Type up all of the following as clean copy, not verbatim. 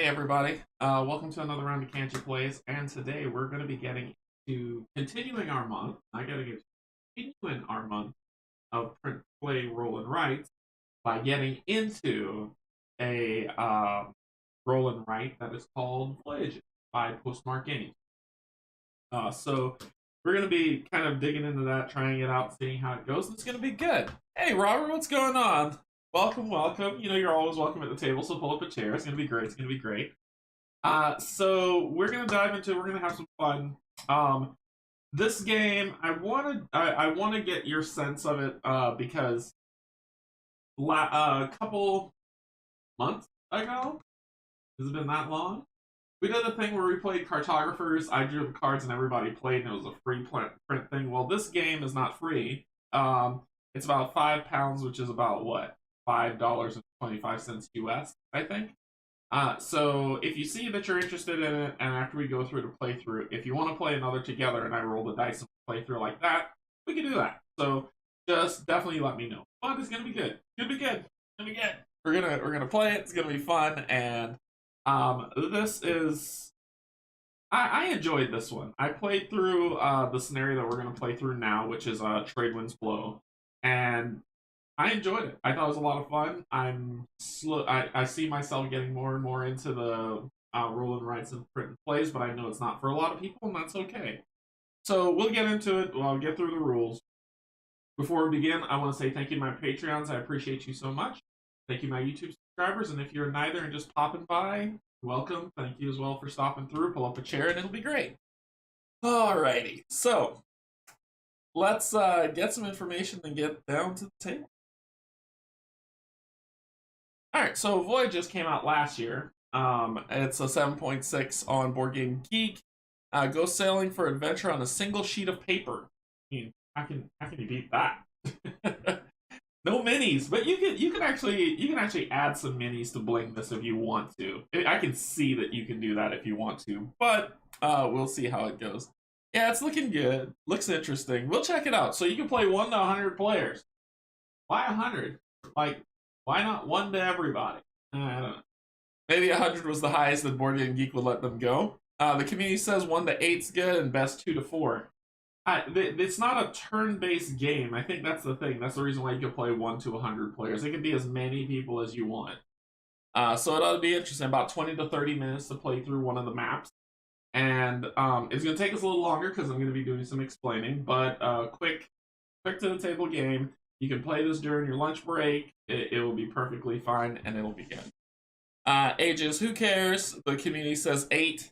Hey everybody, welcome to another round of Canje Plays, and today we're going to be getting to continuing our month. I gotta get continuing our month of print, play, roll, and write by getting into a roll and write that is called Voyages by Postmark Games. So we're going to be kind of digging into that, trying it out, seeing how it goes. It's going to be good. Hey Robert, what's going on? Welcome, welcome. You know you're always welcome at the table, so pull up a chair. It's going to be great. It's going to be great. So we're gonna dive into. We're gonna have some fun. This game, I want to get your sense of it. Because a couple months ago, has it been that long? We did a thing where we played cartographers. I drew the cards and everybody played, and it was a free print thing. Well, this game is not free. It's about £5, which is about what, $5.25 US, I think. So if you see that you're interested in it, and after we go through the playthrough, if you want to play another together and I roll the dice and play through like that, we can do that. So just definitely let me know. But it's gonna be good. It's gonna be good. It's gonna be good. We're gonna play it. It's gonna be fun. And this is I enjoyed this one. I played through the scenario that we're gonna play through now, which is Trade Winds Blow, and I enjoyed it. I thought it was a lot of fun. I'm slow. I see myself getting more and more into the roll and writes and print and plays, but I know it's not for a lot of people, and that's okay. So we'll get into it. I'll get through the rules. Before we begin, I want to say thank you to my Patreons. I appreciate you so much. Thank you, my YouTube subscribers, and if you're neither and just popping by, welcome. Thank you as well for stopping through. Pull up a chair, and it'll be great. Alrighty, so let's get some information and get down to the table. Alright, so Voyages came out last year. It's a 7.6 on Board Game Geek. Go sailing for adventure on a single sheet of paper. I mean, how can you beat that? No minis, but you can actually add some minis to bling this if you want to. I can see that you can do that if you want to, but we'll see how it goes. Yeah, it's looking good. Looks interesting. We'll check it out. So you can play 1 to 100 players. Why 100? Like, why not 1 to everybody? I don't know. Maybe 100 was the highest that Board Game Geek would let them go. The community says 1 to 8's good and best 2 to 4. It's not a turn-based game. I think that's the thing. That's the reason why you can play 1 to 100 players. It can be as many people as you want. So it ought to be interesting. About 20 to 30 minutes to play through one of the maps. And it's going to take us a little longer because I'm going to be doing some explaining. But quick to the table game. You can play this during your lunch break. It will be perfectly fine, and it'll be good. Ages, who cares? The community says 8.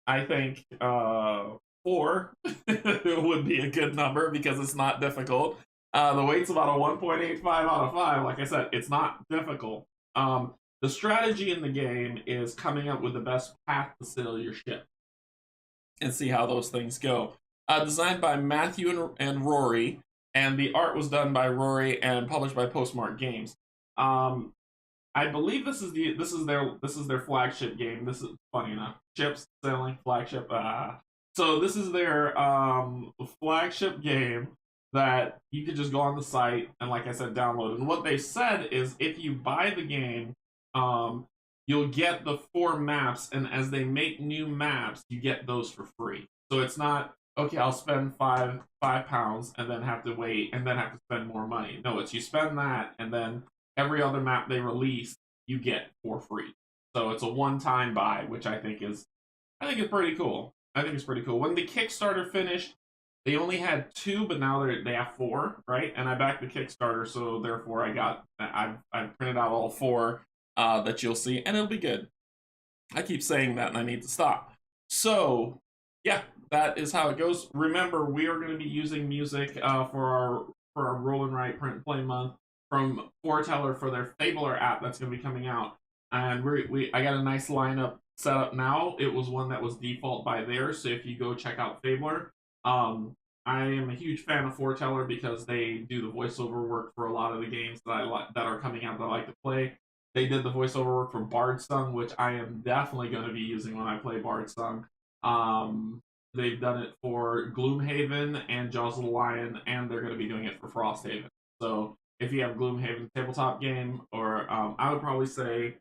I think 4 would be a good number because it's not difficult. The weight's about a 1.85 out of 5. Like I said, it's not difficult. The strategy in the game is coming up with the best path to sail your ship and see how those things go. Designed by Matthew and Rory. And the art was done by Rory and published by Postmark Games. I believe this is their flagship game. This is funny enough. Ships sailing flagship. So this is their flagship game that you could just go on the site and, like I said, download. And what they said is if you buy the game, you'll get the 4 maps, and as they make new maps, you get those for free. So it's not, okay, I'll spend £5 and then have to wait and then have to spend more money. No, it's you spend that and then every other map they release you get for free. So it's a one-time buy, which I think is pretty cool. I think it's pretty cool. When the Kickstarter finished, they only had 2, but now they have 4, right? And I backed the Kickstarter, so therefore I've printed out all 4 that you'll see, and it'll be good. I keep saying that and I need to stop. So yeah, that is how it goes. Remember, we are going to be using music for our roll and write print and play month from Foreteller for their Fabler app that's going to be coming out. And I got a nice lineup set up now. It was one that was default by theirs, so if you go check out Fabler, I am a huge fan of Foreteller because they do the voiceover work for a lot of the games that are coming out that I like to play. They did the voiceover work for Bard Sung, which I am definitely going to be using when I play Bard Sung. They've done it for Gloomhaven and Jaws of the Lion, and they're going to be doing it for Frosthaven. So if you have Gloomhaven tabletop game, or I would probably say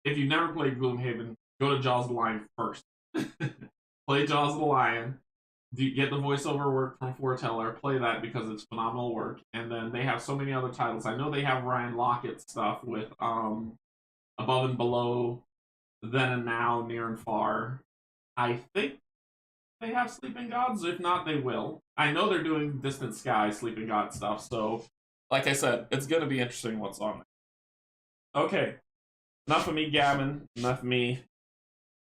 if you've never played Gloomhaven, go to Jaws of the Lion first. Play Jaws of the Lion. Get the voiceover work from Foreteller. Play that because it's phenomenal work. And then they have so many other titles. I know they have Ryan Lockett stuff with Above and Below, Then and Now, Near and Far. I think they have Sleeping Gods. If not, they will. I know they're doing Distant Sky, Sleeping God stuff. So, like I said, it's going to be interesting what's on there. Okay. Enough of me gabbing. Enough of me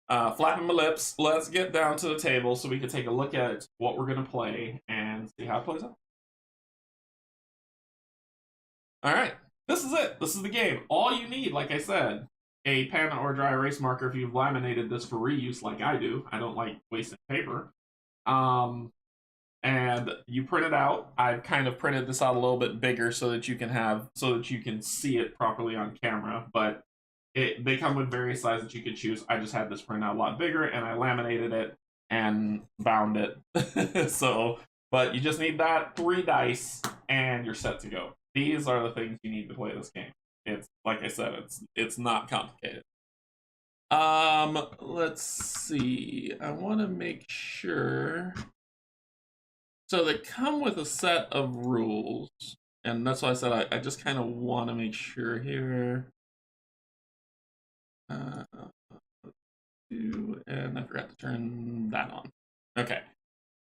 flapping my lips. Let's get down to the table so we can take a look at what we're going to play and see how it plays out. All right. This is it. This is the game. All you need, like I said, a pen or dry erase marker if you've laminated this for reuse like I do. I don't like wasting paper. And you print it out. I've kind of printed this out a little bit bigger so that you can see it properly on camera, but they come with various sizes that you can choose. I just had this printed out a lot bigger and I laminated it and bound it. But you just need that 3 dice and you're set to go. These are the things you need to play this game. It's like I said, it's not complicated. Let's see. I want to make sure. So they come with a set of rules, and that's why I said I just kind of want to make sure here. And I forgot to turn that on. Okay,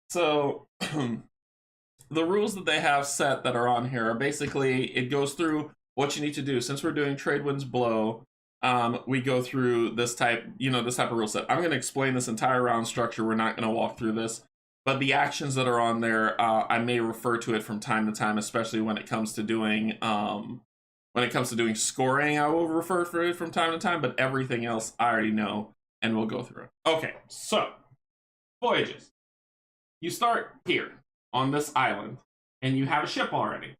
so the rules that they have set that are on here are basically, it goes through what you need to do. Since we're doing Trade Winds Blow, we go through this type of rule set. I'm going to explain this entire round structure. We're not going to walk through this, but the actions that are on there, I may refer to it from time to time, especially when it comes to doing scoring. I will refer to it from time to time, but everything else I already know, and we'll go through it. Okay, so Voyages. You start here on this island, and you have a ship already.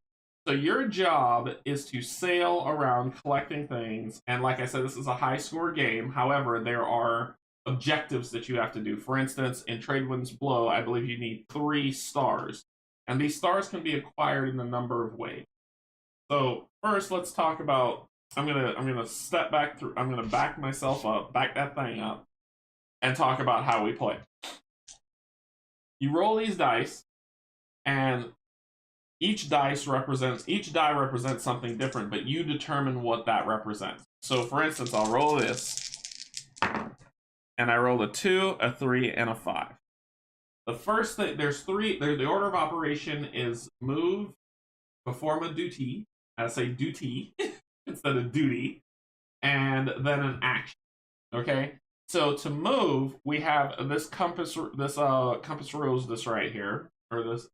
So your job is to sail around collecting things, and like I said, this is a high score game. However, there are objectives that you have to do. For instance, in Trade Winds Blow, I believe you need 3 stars, and these stars can be acquired in a number of ways. So first, let's talk about. I'm gonna step back through. I'm gonna back myself up, back that thing up, and talk about how we play. You roll these dice, and each die represents something different, but you determine what that represents. So, for instance, I'll roll this, and I roll a 2, a 3, and a 5. The first thing, the order of operation is move, perform a duty. I say duty instead of duty, and then an action. Okay. So to move, we have this compass rose, this right here, or this,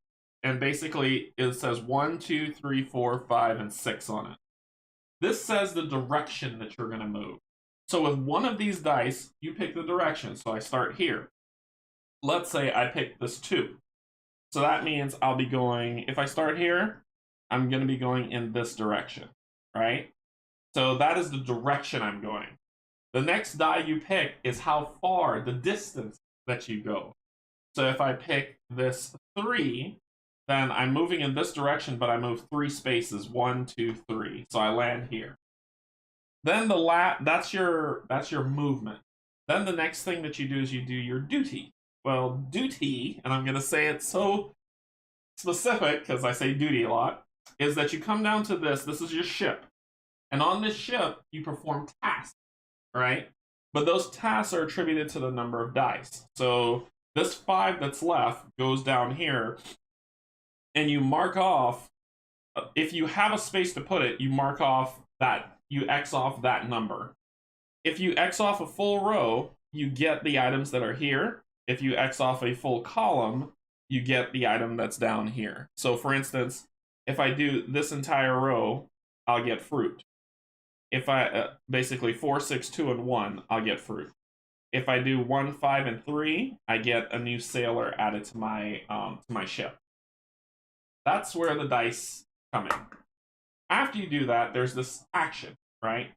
and basically it says 1, 2, 3, 4, 5, and 6 on it. This says the direction that you're going to move. So with one of these dice, you pick the direction. So I start here. Let's say I pick this 2. So that means I'll be going, if I start here, I'm going to be going in this direction, right? So that is the direction I'm going. The next die you pick is how far, the distance that you go. So if I pick this 3, then I'm moving in this direction, but I move 3 spaces, 1, 2, 3. So I land here. Then that's your movement. Then the next thing that you do is you do your duty. Well, duty, and I'm going to say it so specific because I say duty a lot, is that you come down to this. This is your ship. And on this ship, you perform tasks, right? But those tasks are attributed to the number of dice. So this 5 that's left goes down here, and you mark off, if you have a space to put it, you mark off that, you X off that number. If you X off a full row, you get the items that are here. If you X off a full column, you get the item that's down here. So for instance, if I do this entire row, I'll get fruit. If I basically 4, 6, 2, and 1, I'll get fruit. If I do 1, 5, and 3, I get a new sailor added to my ship. That's where the dice come in. After you do that, there's this action, right?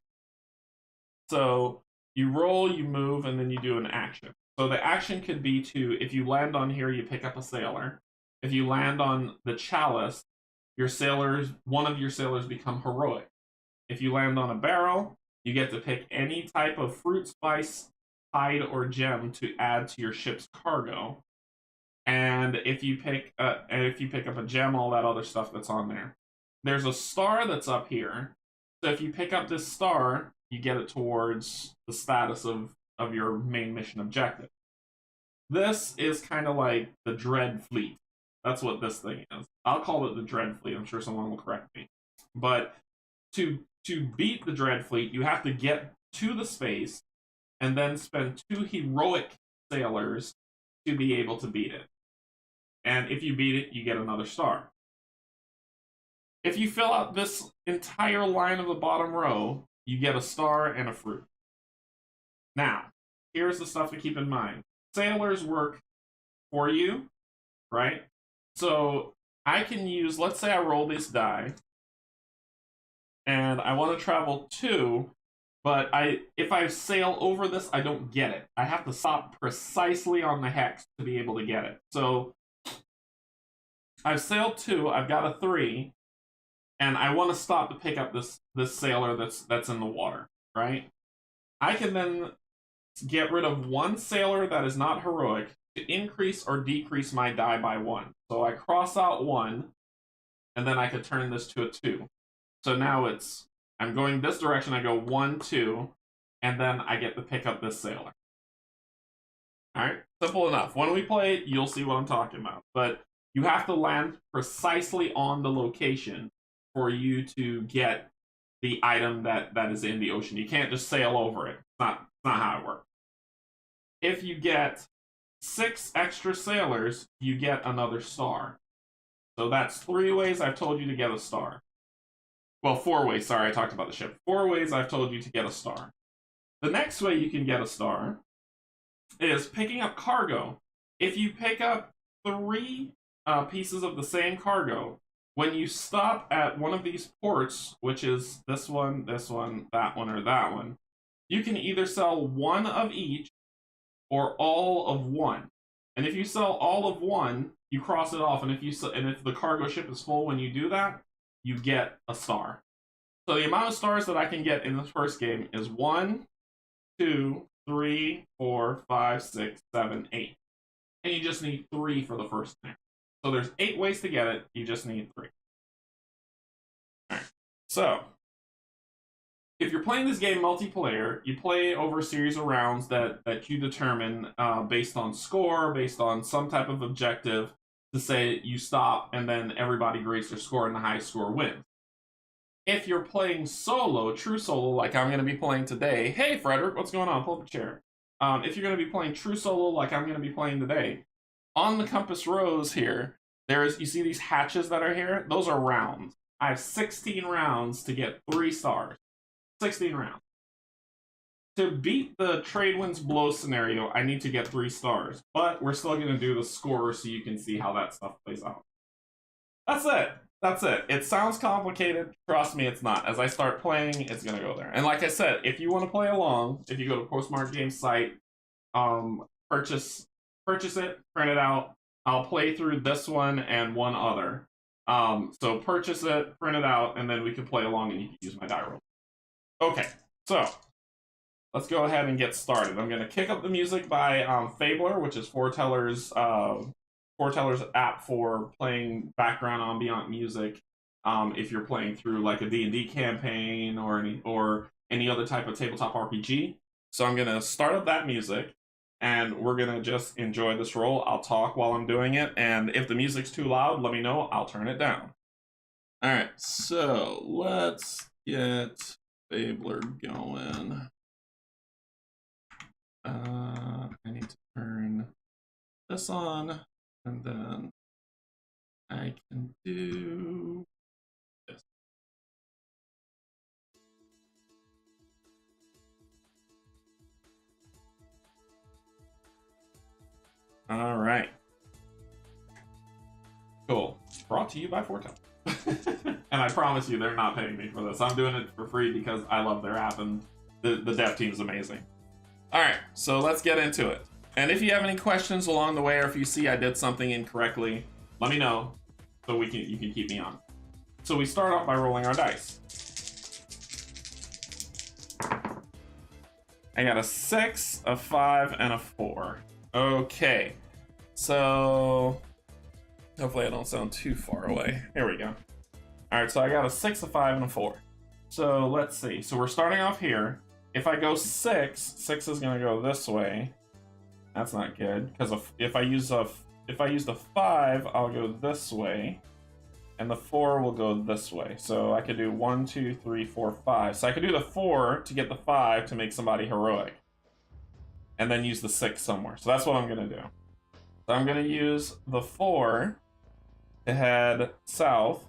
So you roll, you move, and then you do an action. So the action could be to, if you land on here, you pick up a sailor. If you land on the chalice, one of your sailors become heroic. If you land on a barrel, you get to pick any type of fruit, spice, hide or gem to add to your ship's cargo. And if you pick up a gem, all that other stuff that's on there. There's a star that's up here. So if you pick up this star, you get it towards the status of your main mission objective. This is kind of like the Dread Fleet. That's what this thing is. I'll call it the Dread Fleet. I'm sure someone will correct me. But to beat the Dread Fleet, you have to get to the space and then spend 2 heroic sailors to be able to beat it. And if you beat it, you get another star. If you fill out this entire line of the bottom row, you get a star and a fruit. Now, here's the stuff to keep in mind. Sailors work for you, right? So I can use, let's say I roll this die, and I want to travel 2, but if I sail over this, I don't get it. I have to stop precisely on the hex to be able to get it. So I've sailed 2, I've got a 3, and I want to stop to pick up this sailor that's in the water, right? I can then get rid of 1 sailor that is not heroic to increase or decrease my die by 1. So I cross out 1, and then I could turn this to a 2. So now I'm going this direction, I go 1, 2, and then I get to pick up this sailor. Alright, simple enough. When we play it, you'll see what I'm talking about. But you have to land precisely on the location for you to get the item that is in the ocean. You can't just sail over it. It's not how it works. If you get 6 extra sailors, you get another star. So that's 3 ways I've told you to get a star. Well, 4 ways. Sorry, I talked about the ship. 4 ways I've told you to get a star. The next way you can get a star is picking up cargo. If you pick up 3 pieces of the same cargo, when you stop at one of these ports, which is this one, that one, or that one, you can either sell 1 of each or all of 1. And if you sell all of 1, you cross it off. And if the cargo ship is full when you do that, you get a star. So the amount of stars that I can get in this first game is 1, 2, 3, 4, 5, 6, 7, 8. And you just need 3 for the first time. So there's 8 ways to get it. You just need 3. Alright. So if you're playing this game multiplayer, you play over a series of rounds that you determine based on score, based on some type of objective, to say you stop and then everybody grades their score and the highest score wins. If you're playing solo, true solo, like I'm going to be playing today, hey Frederick, what's going on? Pull up a chair. If you're going to be playing true solo like I'm going to be playing today, on the compass rows here, you see these hatches that are here? Those are rounds. I have 16 rounds to get 3 stars. 16 rounds. To beat the trade winds blow scenario, I need to get 3 stars. But we're still going to do the score so you can see how that stuff plays out. That's it. That's it. It sounds complicated. Trust me, it's not. As I start playing, it's going to go there. And like I said, if you want to play along, if you go to Postmark Games site, purchase it, print it out. I'll play through this one and one other. So purchase it, print it out, and then we can play along and you can use my die roll. Okay, so let's go ahead and get started. I'm going to kick up the music by Fabler, which is Foreteller's app for playing background ambient music. If you're playing through like a D&D campaign or any other type of tabletop RPG. So I'm going to start up that music, and we're going to just enjoy this roll. I'll talk while I'm doing it, and if the music's too loud, let me know. I'll turn it down. All right, so let's get Fabler going. I need to turn this on, and then I can do this. All right. Cool. Brought to you by Foretell. And I promise you, they're not paying me for this. I'm doing it for free because I love their app, and the dev team's amazing. All right, so let's get into it. And if you have any questions along the way, or if you see I did something incorrectly, let me know so you can keep me on. So we start off by rolling our dice. I got a 6, a 5, and a 4. Okay. So hopefully I don't sound too far away. Here we go. Alright, so I got a 6, a 5, and a 4. So let's see. So we're starting off here. If I go 6, 6 is gonna go this way. That's not good, because if I use the 5, I'll go this way. And the 4 will go this way. So I could do 1, 2, 3, 4, 5. So I could do the 4 to get the 5 to make somebody heroic. And then use the 6 somewhere. So that's what I'm going to do. So I'm going to use the 4 to head south.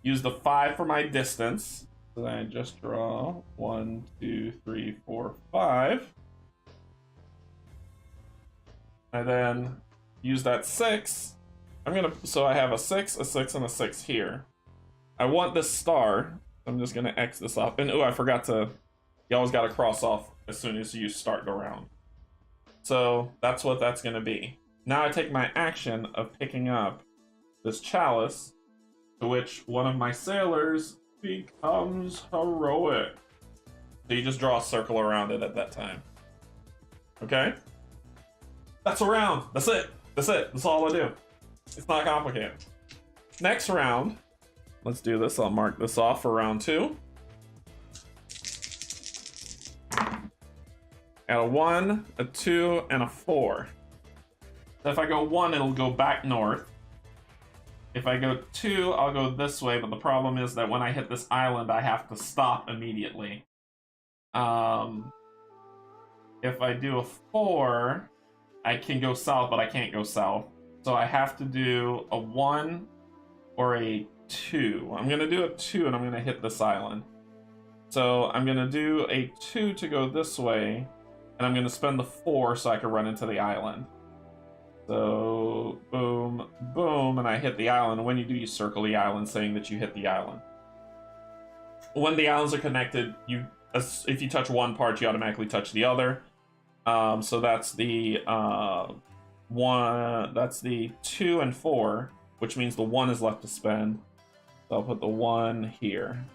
Use the 5 for my distance. So then I just draw 1, 2, 3, 4, 5. And then use that 6. So I have a 6, a 6, and a 6 here. I want this star. I'm just gonna X this off. And oh, I forgot to, you always gotta cross off as soon as you start the round. So that's what that's gonna be. Now I take my action of picking up this chalice, to which one of my sailors becomes heroic. So you just draw a circle around it at that time. Okay? That's a round. That's it. That's it. That's all I do. It's not complicated. Next round, let's do this. I'll mark this off for round 2. Got a 1, a 2, and a 4. So if I go 1, it'll go back north. If I go 2, I'll go this way, but the problem is that when I hit this island, I have to stop immediately. If I do a 4, I can go south, but I can't go south. So I have to do a 1 or a 2. I'm going to do a 2 and I'm going to hit this island. So I'm going to do a 2 to go this way, and I'm going to spend the 4 so I can run into the island. So boom, boom, and I hit the island. When you do, you circle the island saying that you hit the island. When the islands are connected, if you touch one part, you automatically touch the other. So that's the 2 and 4, which means the 1 is left to spend. So I'll put the 1 here.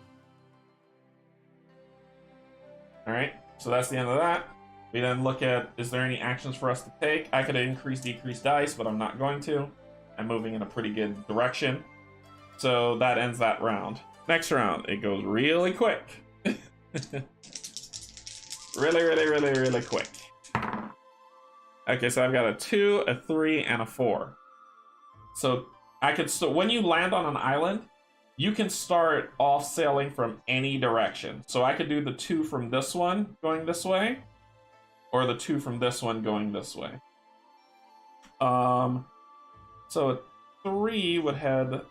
Alright, so that's the end of that. We then look at, is there any actions for us to take? I could increase, decrease dice, but I'm not going to. I'm moving in a pretty good direction. So that ends that round. Next round, it goes really quick. really quick. Okay, so I've got a 2, a 3, and a 4. So when you land on an island, you can start off sailing from any direction. So I could do the 2 from this one going this way, or the 2 from this one going this way. So a 3 would head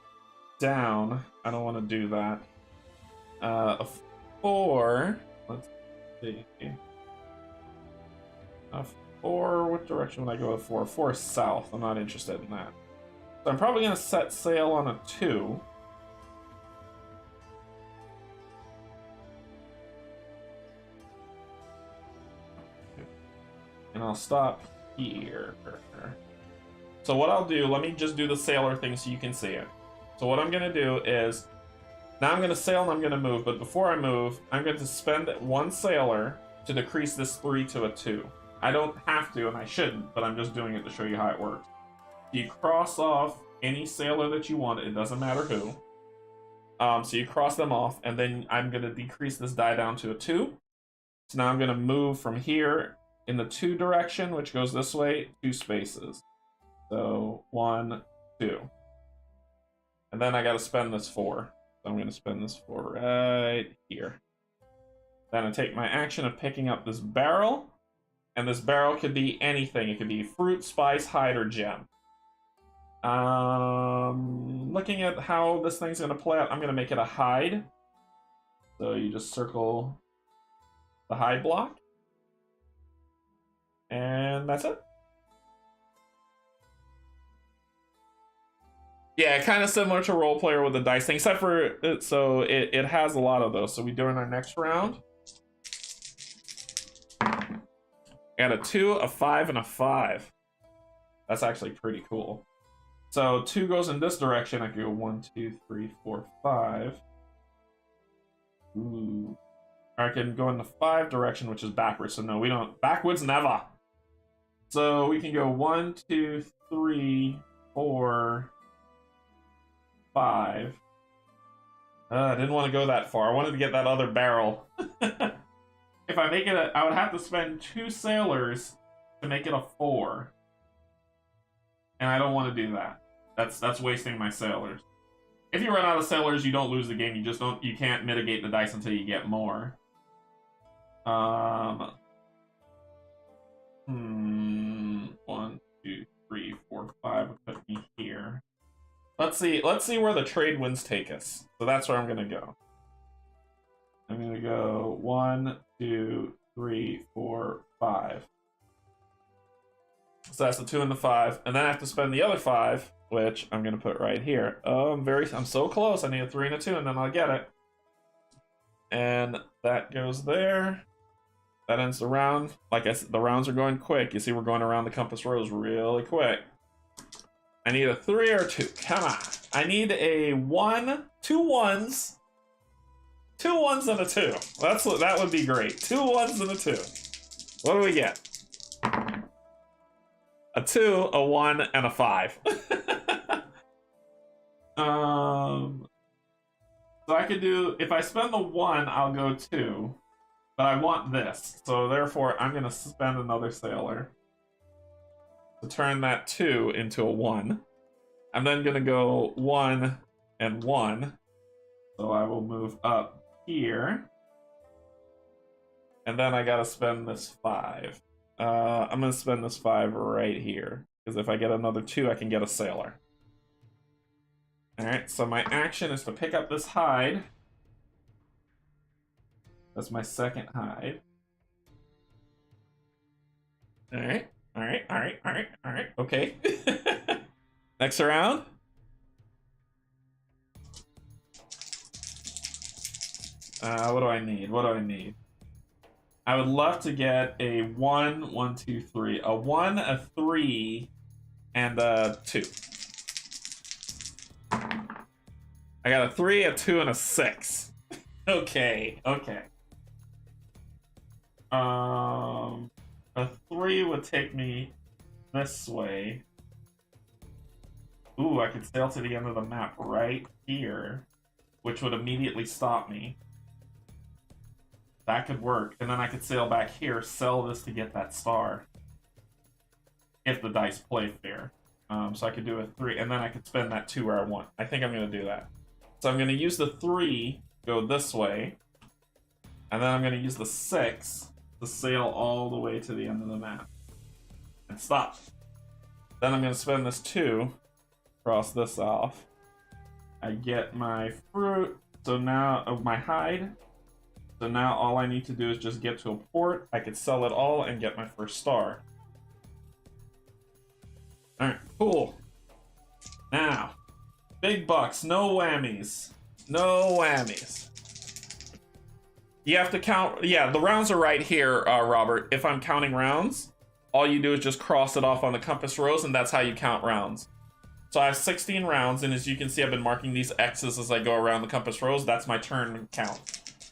down. I don't want to do that. A 4, let's see. A 4, what direction would I go with 4? 4 is south. I'm not interested in that. So I'm probably going to set sail on a 2. And I'll stop here. So what I'll do, let me just do the sailor thing so you can see it. So what I'm going to do is, now I'm going to sail and I'm going to move, but before I move, I'm going to spend 1 sailor to decrease this 3 to a 2. I don't have to, and I shouldn't, but I'm just doing it to show you how it works. You cross off any sailor that you want, it doesn't matter who. So you cross them off, and then I'm going to decrease this die down to a 2. So now I'm going to move from here in the 2 direction, which goes this way, 2 spaces. So 1, 2. And then I got to spend this 4. So I'm going to spend this 4 right here. Then I take my action of picking up this barrel. And this barrel could be anything. It could be fruit, spice, hide, or gem. Looking at how this thing's going to play out, I'm going to make it a hide. So you just circle the hide block. And that's it. Yeah, kind of similar to Role Player with the dice thing, except for, so it has a lot of those. So we do in our next round. Got a 2, a 5, and a 5. That's actually pretty cool. So 2 goes in this direction. I can go 1, 2, 3, 4, 5. Ooh. Or I can go in the 5 direction, which is backwards. So no, we don't. Backwards never. So we can go 1, 2, 3, 4, 5. I didn't want to go that far. I wanted to get that other barrel. If I make it I would have to spend 2 sailors to make it a 4. And I don't want to do that. That's wasting my sailors. If you run out of sailors, you don't lose the game. You can't mitigate the dice until you get more. 1, 2, 3, 4, 5 would put me here. Let's see where the trade winds take us. So that's where I'm gonna go. I'm gonna go 1, 2, 3, 4, 5. So that's the 2 and the 5, and then I have to spend the other 5, which I'm gonna put right here. Oh, I'm so close. I need a 3 and a 2, and then I'll get it. And that goes there. That ends the round. Like I said, the rounds are going quick. You see, we're going around the compass rose really quick. I need a 3 or 2. Come on. I need a 1, 2 1s. 2 1s and a 2. That would be great. 2 1s and a 2. What do we get? A 2, a 1, and a 5. So I could do, if I spend the 1, I'll go 2. But I want this, so therefore I'm gonna spend another sailor to turn that 2 into a 1. I'm then gonna go 1 and 1. So I will move up here. And then I gotta spend this 5. I'm gonna spend this 5 right here. Because if I get another 2, I can get a sailor. Alright, so my action is to pick up this hide. That's my second hide. Alright, alright. Okay. Next round. What do I need? I would love to get a 1, 1, 2, 3. A 1, a 3, and a 2. I got a 3, a 2, and a 6. Okay. A 3 would take me this way. Ooh, I could sail to the end of the map right here, which would immediately stop me. That could work. And then I could sail back here, sell this to get that star. If the dice play fair. So I could do a 3, and then I could spend that 2 where I want. I think I'm going to do that. So I'm going to use the 3, go this way. And then I'm going to use the 6 to sail all the way to the end of the map. And stop. Then I'm going to spend this 2, cross this off. I get my fruit, so now, my hide. So now all I need to do is just get to a port. I could sell it all and get my first star. Alright, cool. Now, big bucks, no whammies. No whammies. You have to count, yeah, the rounds are right here, Robert. If I'm counting rounds, all you do is just cross it off on the compass rose, and that's how you count rounds. So I have 16 rounds, and as you can see, I've been marking these X's as I go around the compass rose. That's my turn count.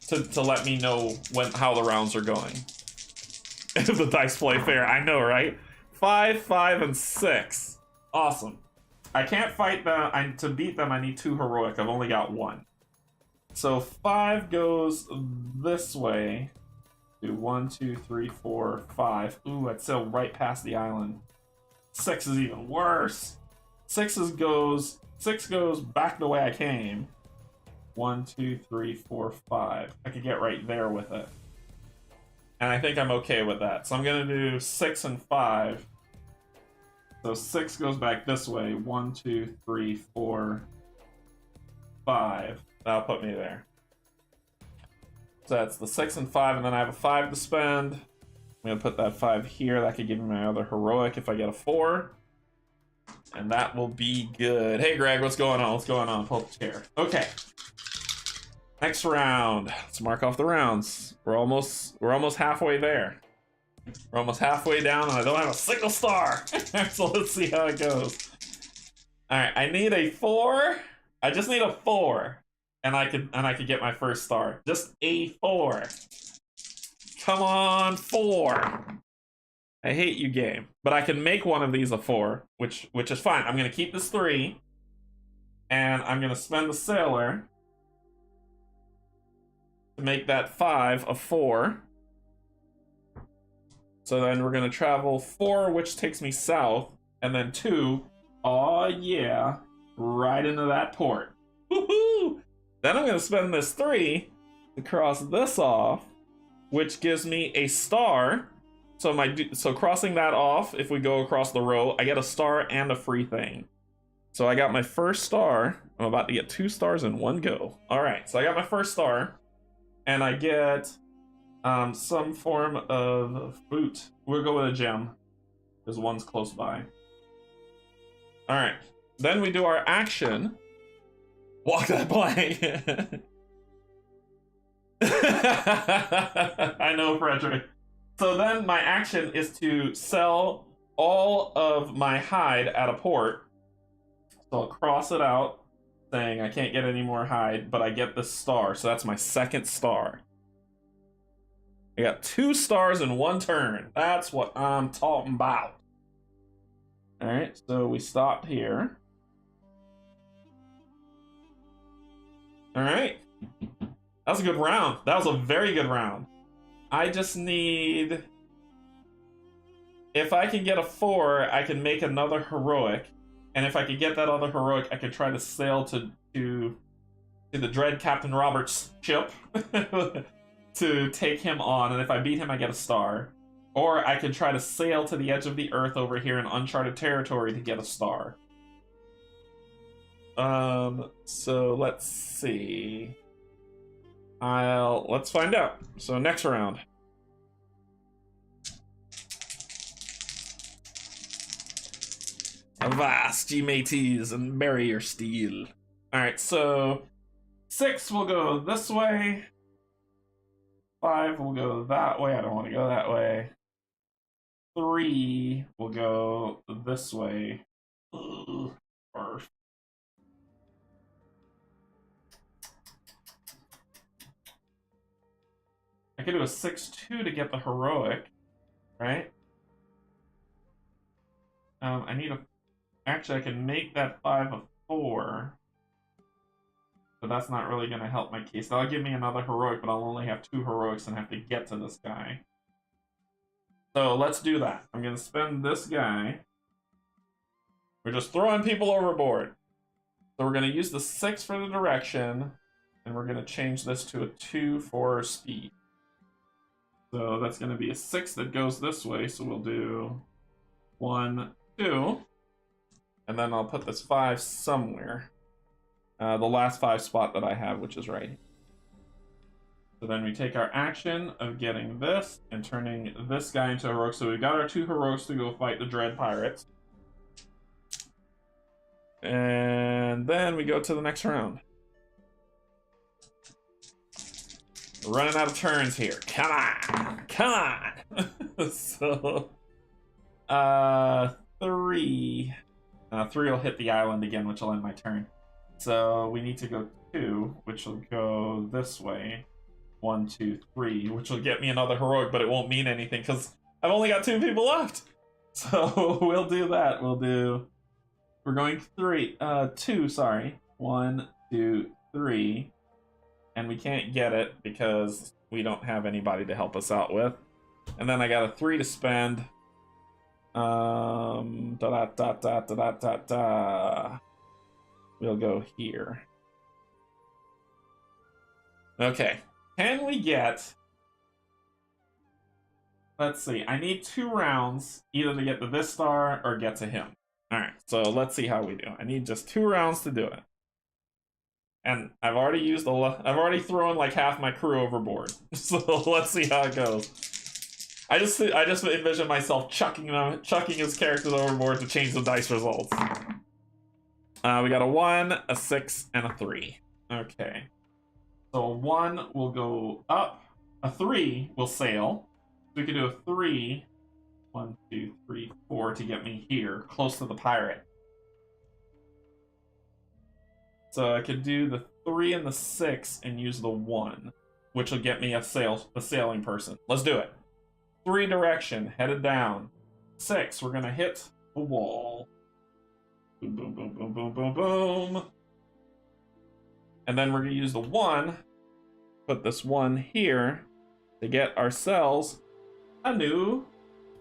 To let me know how the rounds are going. If the dice play fair, I know, right? 5, 5, and 6. Awesome. I can't fight them. To beat them, I need 2 heroic. I've only got 1. So 5 goes this way. Do 1, 2, 3, 4, 5. Ooh, I'd sail right past the island. 6 is even worse. 6 goes back the way I came. 1, 2, 3, 4, 5. I could get right there with it. And I think I'm okay with that. So I'm going to do 6 and 5. So 6 goes back this way. 1, 2, 3, 4, 5. That'll put me there. So that's the 6 and 5, and then I have a 5 to spend. I'm going to put that 5 here. That could give me my other heroic if I get a 4. And that will be good. Hey, Greg, what's going on? Pull up the chair. Okay. Next round. Let's mark off the rounds. We're almost halfway there. We're almost halfway down, and I don't have a single star. So let's see how it goes. All right, I need a 4. I just need a 4. and I could get my first star. Just a 4. Come on, 4. I hate you, game. But I can make one of these a 4, which is fine. I'm gonna keep this 3, and I'm gonna spend the sailor to make that 5 a 4. So then we're gonna travel 4, which takes me south, and then 2. Oh yeah, right into that port. Woohoo! Then I'm gonna spend this 3 to cross this off, which gives me a star. So crossing that off, if we go across the row, I get a star and a free thing. So I got my first star. I'm about to get 2 stars in one go. All right, so I got my first star, and I get some form of boot. We'll go with a gem, because one's close by. All right, then we do our action. Walk that plank. I know, Frederick. So then my action is to sell all of my hide at a port. So I'll cross it out, saying I can't get any more hide, but I get this star. So that's my second star. I got 2 stars in one turn. That's what I'm talking about. All right, so we stopped here. All right. That was a good round. That was a very good round. I just need... If I can get a 4, I can make another heroic. And if I could get that other heroic, I could try to sail to the Dread Captain Roberts ship to take him on. And if I beat him, I get a star. Or I could try to sail to the edge of the earth over here in uncharted territory to get a star. So let's see. Let's find out. So next round. Avast, ye mateys, and bury your steel. Alright, so 6 will go this way. 5 will go that way. I don't want to go that way. 3 will go this way. Ugh, barf. I could do a 6-2 to get the heroic, right? I need a... Actually, I can make that 5 a 4. But that's not really going to help my case. That'll give me another heroic, but I'll only have 2 heroics and have to get to this guy. So let's do that. I'm going to spend this guy. We're just throwing people overboard. So we're going to use the 6 for the direction, and we're going to change this to a 2 for speed. So that's going to be a 6 that goes this way, so we'll do 1, 2. And then I'll put this 5 somewhere. The last 5 spot that I have, which is right here. So then we take our action of getting this and turning this guy into a heroic. So we've got our 2 heroics to go fight the Dread Pirates. And then we go to the next round. We're running out of turns here. Come on! Come on! So... 3... 3 will hit the island again, which will end my turn. So we need to go 2, which will go this way. 1, 2, 3, which will get me another heroic, but it won't mean anything because I've only got 2 people left. So we'll do that. We're going 2, sorry. 1, 2, 3. And we can't get it because we don't have anybody to help us out with. And then I got a 3 to spend. We'll go here. Okay. Can we get... Let's see. I need 2 rounds either to get to this star or get to him. Alright, so let's see how we do. I need just 2 rounds to do it. And I've already thrown like half my crew overboard. So let's see how it goes. I just envision myself chucking his characters overboard to change the dice results. We got a 1, a 6, and a 3. Okay. So a 1 will go up. A 3 will sail. We could do a 3. 1, 2, 3, 4 to get me here, close to the pirate. So I could do the 3 and the 6 and use the 1, which will get me a sailing person. Let's do it. 3 direction, headed down. 6, we're gonna hit the wall. Boom, boom, boom, boom, boom, boom, boom. And then we're gonna use the 1, put this 1 here to get ourselves a new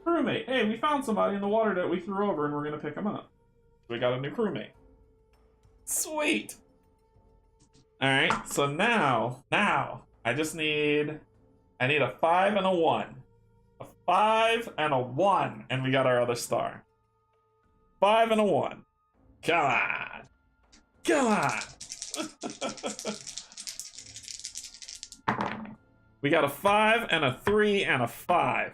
crewmate. Hey, we found somebody in the water that we threw over and we're gonna pick them up. We got a new crewmate. Sweet! Alright, so now, I need a 5 and a 1. A 5 and a 1, and we got our other star. 5 and a 1. Come on! Come on! We got a 5 and a 3 and a 5.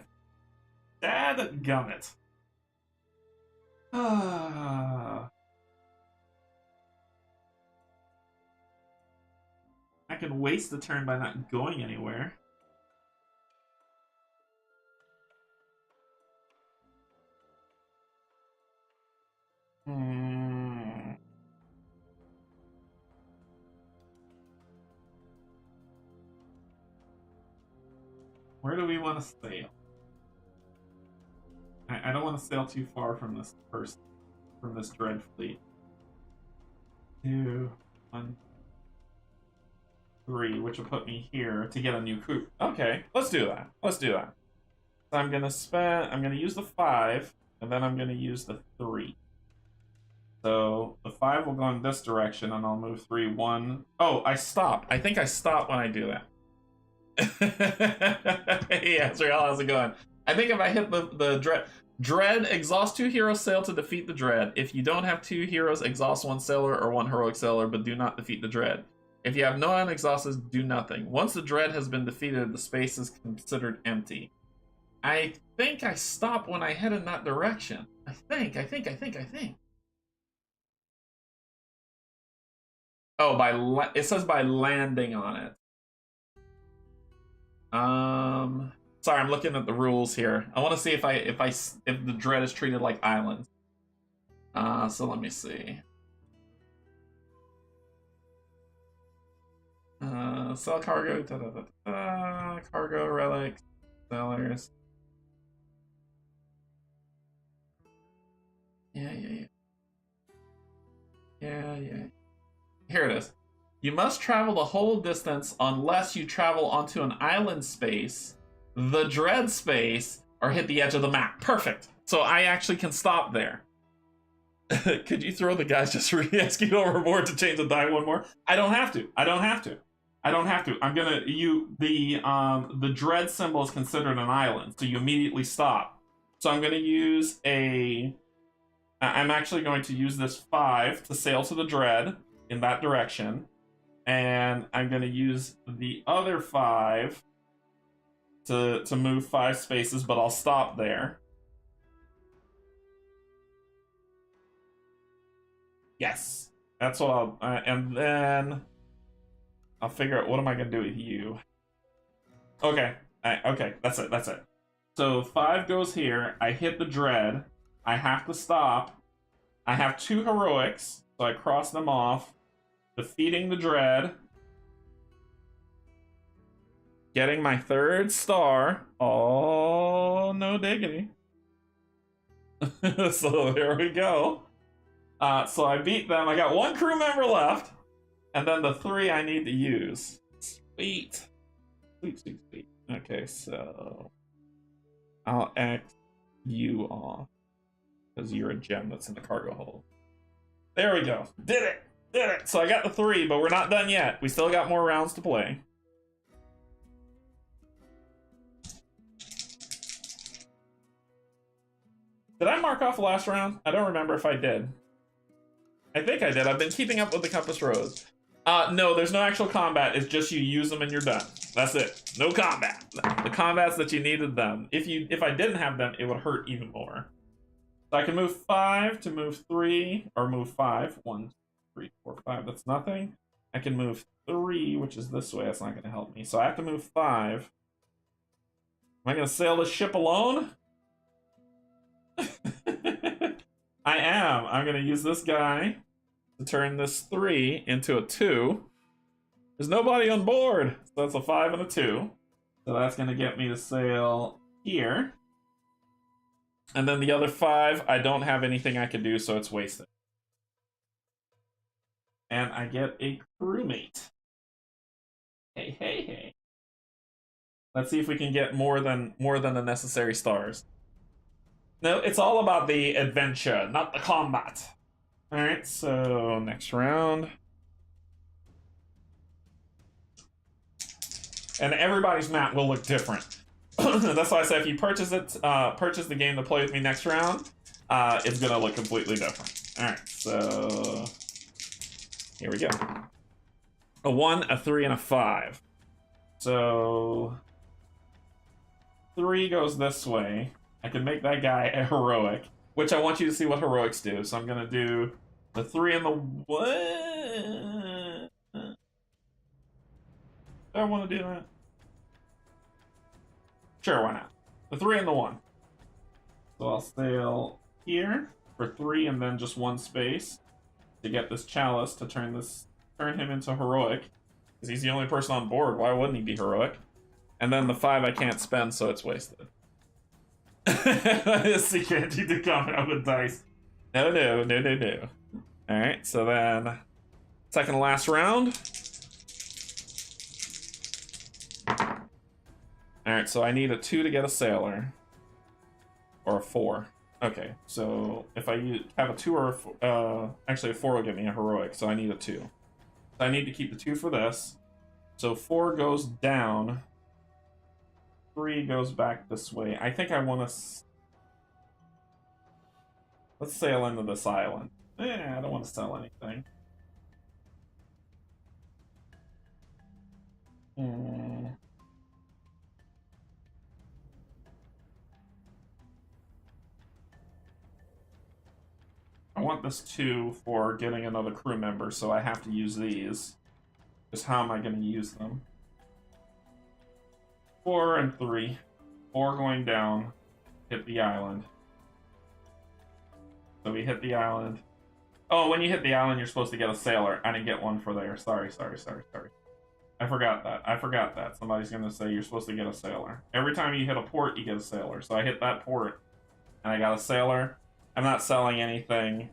Dadgummit. I can waste the turn by not going anywhere. Where do we want to sail? I don't want to sail too far from this dread fleet. 2, 1, 3, which will put me here to get a new crew. Okay, let's do that. Let's do that. So I'm gonna use the 5, and then I'm gonna use the 3. So the 5 will go in this direction, and I'll move 3, 1. Oh, I stop. I think I stop when I do that. Yeah, Israel, how's it going? I think if I hit the Dread, exhaust 2 heroes sail to defeat the Dread. If you don't have 2 heroes, exhaust 1 sailor or 1 heroic sailor, but do not defeat the Dread. If you have no unexhausted, do nothing. Once the Dread has been defeated, the space is considered empty. I think I stop when I head in that direction. I think. Oh, it says by landing on it. Sorry, I'm looking at the rules here. I want to see if the Dread is treated like islands. So let me see. Sell cargo, cargo relics, sellers. Yeah. Here it is. You must travel the whole distance unless you travel onto an island space, the Dread space, or hit the edge of the map. Perfect. So I actually can stop there. Could you throw the guys just re-rescued overboard to change the die one more? I don't have to. I'm gonna the Dread symbol is considered an island, so you immediately stop. So I'm gonna use I'm actually going to use this 5 to sail to the Dread in that direction. And I'm going to use the other 5 to move 5 spaces, but I'll stop there. Yes. That's what I'll... and then I'll figure out what am I going to do with you. Okay. Okay, that's it. So 5 goes here. I hit the Dread. I have to stop. I have 2 heroics, so I cross them off. Defeating the Dread. Getting my 3rd star. Oh, no diggity. So there we go. So I beat them. I got 1 crew member left. And then the 3 I need to use. Sweet. Sweet. Okay, so I'll X you off. Because you're a gem that's in the cargo hold. There we go. Did it! So I got the 3, but we're not done yet. We still got more rounds to play. Did I mark off the last round? I don't remember if I did. I think I did. I've been keeping up with the compass rose. No, there's no actual combat. It's just you use them and you're done. That's it. No combat. The combats that you needed them. If I didn't have them, it would hurt even more. So I can move 5 to move 3, or move 5. 1, 3, 4, 5. That's nothing. I can move 3, which is this way. That's not going to help me. So I have to move 5. Am I going to sail this ship alone? I am. I'm going to use this guy to turn this 3 into a 2. There's nobody on board. So that's a 5 and a 2. So that's going to get me to sail here. And then the other 5, I don't have anything I can do, so it's wasted. And I get a crewmate. Hey, hey, hey. Let's see if we can get more than the necessary stars. No, it's all about the adventure, not the combat. Alright, so next round. And everybody's map will look different. That's why I said if you purchase the game to play with me next round, it's gonna look completely different. Alright, so here we go. A 1, a 3, and a 5. So 3 goes this way. I can make that guy a heroic, which I want you to see what heroics do. So I'm gonna do the 3 and the 1. Do I want to do that? Sure, why not? The 3 and the 1. So I'll sail here for 3 and then just 1 space to get this chalice to turn him into heroic. Because he's the only person on board. Why wouldn't he be heroic? And then the 5 I can't spend, so it's wasted. See, Canje did comment out with dice. No. Alright, so then second to last round. Alright, so I need a 2 to get a sailor. Or a 4. Okay, so if I have a 2 or a 4, actually a 4 will give me a heroic, so I need a 2. So I need to keep the 2 for this. So 4 goes down. 3 goes back this way. I think I want to... Let's sail into this island. I don't want to sell anything. I want this 2 for getting another crew member, so I have to use these. Just how am I going to use them? 4 and 3. 4 going down. Hit the island. So we hit the island. Oh, when you hit the island, you're supposed to get a sailor. I didn't get one for there. Sorry. I forgot that. Somebody's going to say you're supposed to get a sailor. Every time you hit a port, you get a sailor. So I hit that port, and I got a sailor. I'm not selling anything.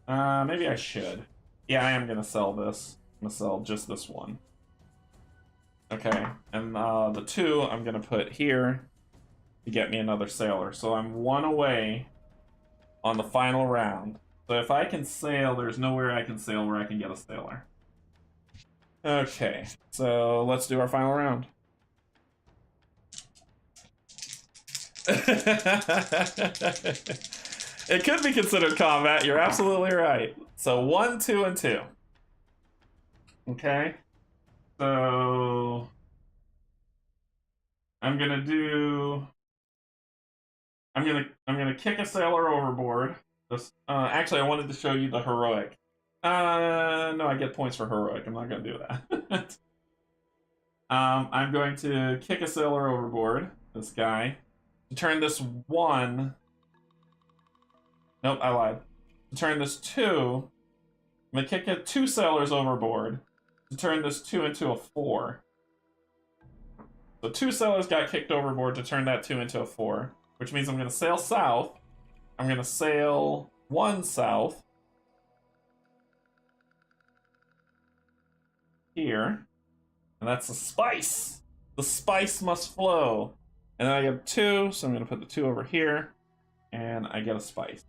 Maybe I should. Yeah, I am going to sell this. I'm going to sell just this one. Okay, and the 2 I'm going to put here to get me another sailor. So I'm 1 away on the final round. So if I can sail, there's nowhere I can sail where I can get a sailor. Okay, so let's do our final round. It could be considered combat, you're absolutely right. So 1, 2, and 2. Okay. So I'm gonna kick a sailor overboard. Actually, I wanted to show you the heroic. No, I get points for heroic. I'm not gonna do that. I'm going to kick a sailor overboard. This guy to turn this 1. Nope, I lied. To turn this 2. I'm gonna kick 2 sailors overboard to turn this 2 into a 4. So 2 sailors got kicked overboard to turn that 2 into a 4, which means I'm gonna sail south. I'm gonna sail 1 south. Here. And that's the spice. The spice must flow. And then I get 2, so I'm gonna put the 2 over here. And I get a spice.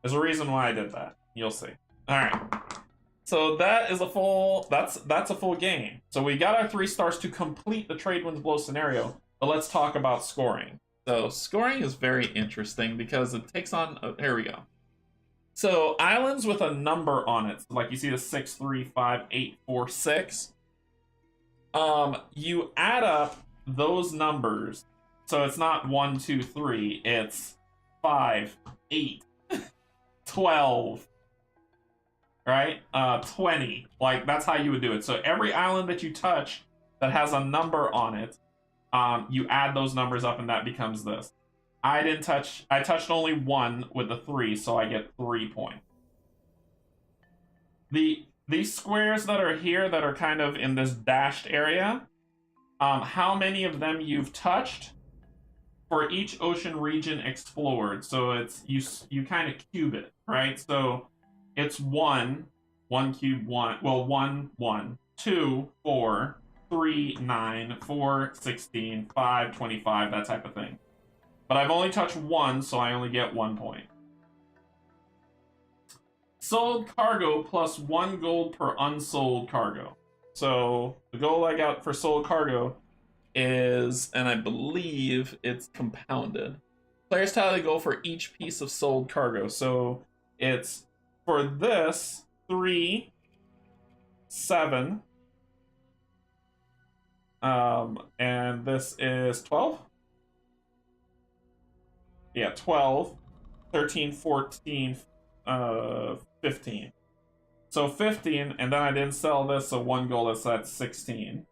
There's a reason why I did that. You'll see. Alright. So that is a full that's a full game. So we got our 3 stars to complete the trade winds blow scenario, but let's talk about scoring. So scoring is very interesting because it takes on here we go. So islands with a number on it, like you see the 6, 3, 5, 8, 4, 6. You add up those numbers, so it's not 1, 2, 3, it's 5, 8, 12, right? 20. Like that's how you would do it. So every island that you touch that has a number on it, you add those numbers up and that becomes this. I touched only 1 with the 3, so I get 3 points. these squares that are here that are kind of in this dashed area, how many of them you've touched for each ocean region explored. So it's you kind of cube it, right? So it's one cube, one, well, 1 1 2 4 3 9 4 16 5 25, that type of thing. But I've only touched one, so I only get 1 point. Sold cargo plus 1 gold per unsold cargo. So the gold I got for sold cargo is, and I believe it's compounded. Players tally the gold for each piece of sold cargo. So it's, for this, 3, 7, and this is 12? Yeah, 12, 13, 14, 15. So 15, and then I didn't sell this, so 1 gold, that's 16.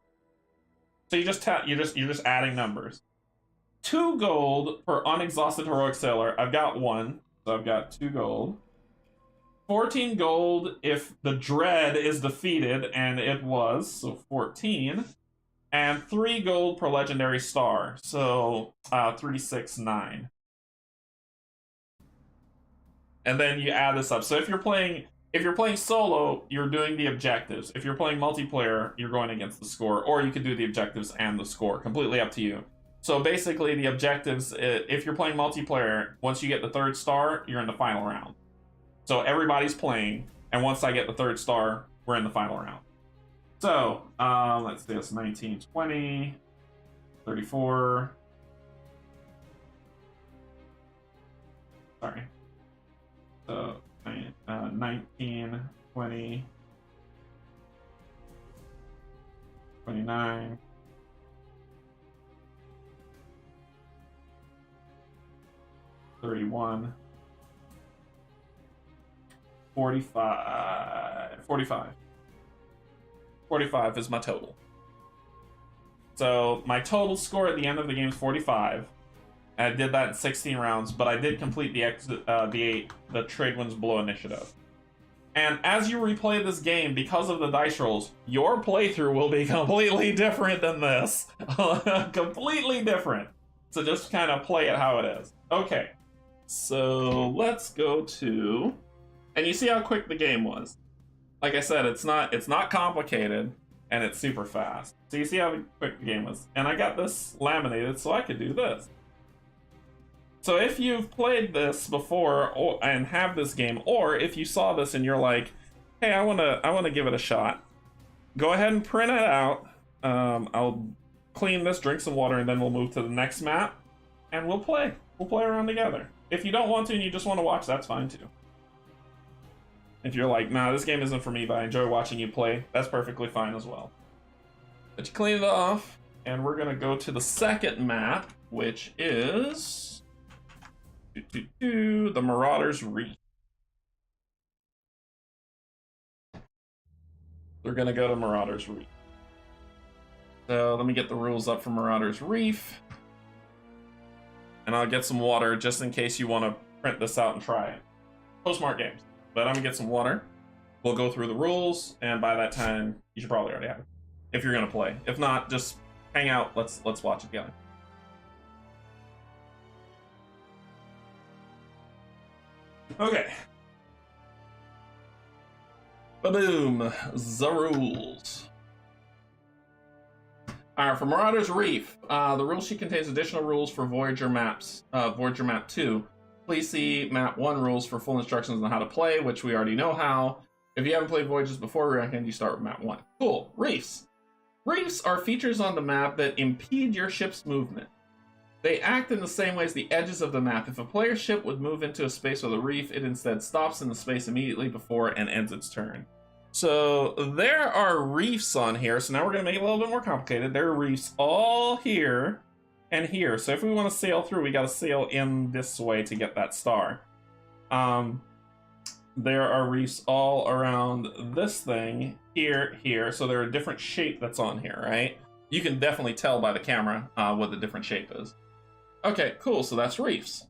So you're just adding numbers. 2 gold per unexhausted heroic sailor. I've got 1, so I've got 2 gold. 14 gold if the dread is defeated, and it was, so 14. And 3 gold per legendary star, so 3, 6, 9. And then you add this up. So if you're playing solo, you're doing the objectives. If you're playing multiplayer, you're going against the score, or you could do the objectives and the score. Completely up to you. So basically, the objectives, if you're playing multiplayer, once you get the 3rd star, you're in the final round. So everybody's playing, and once I get the 3rd star, we're in the final round. So, let's do this, 19, 20, 34. Sorry. So, 19, 20, 29, 31, 45, 45. 45 is my total. So my total score at the end of the game is 45. And I did that in 16 rounds, but I did complete the Trade Winds Below initiative. And as you replay this game, because of the dice rolls, your playthrough will be completely different than this. Completely different. So just kind of play it how it is. Okay, so let's go to... And you see how quick the game was. Like I said, it's not complicated, and it's super fast. So you see how quick the game was. And I got this laminated so I could do this. So if you've played this before and have this game, or if you saw this and you're like, hey, I wanna give it a shot, go ahead and print it out. I'll clean this, drink some water, and then we'll move to the next map, and we'll play. We'll play around together. If you don't want to and you just want to watch, that's fine too. If you're like, nah, this game isn't for me, but I enjoy watching you play, that's perfectly fine as well. But you clean it off, and we're gonna go to the second map, which is the Marauders Reef. We're gonna go to Marauders Reef. So let me get the rules up for Marauders Reef. And I'll get some water just in case you want to print this out and try it. Postmark games. But I'm gonna get some water. We'll go through the rules, and by that time, you should probably already have it. If you're gonna play. If not, just hang out. Let's watch it together. Okay. Ba-boom. The rules. Alright, for Marauders Reef, the rule sheet contains additional rules for Voyager maps. Voyager Map 2. Please see Map 1 rules for full instructions on how to play, which we already know how. If you haven't played Voyages before, we recommend you start with Map 1. Cool. Reefs. Reefs are features on the map that impede your ship's movement. They act in the same way as the edges of the map. If a player's ship would move into a space with a reef, it instead stops in the space immediately before and ends its turn. So there are reefs on here, so now we're going to make it a little bit more complicated. There are reefs all here and here. So if we want to sail through, we got to sail in this way to get that star. There are reefs all around this thing, here. So they're a different shape that's on here, right? You can definitely tell by the camera what the different shape is. Okay, cool, so that's reefs.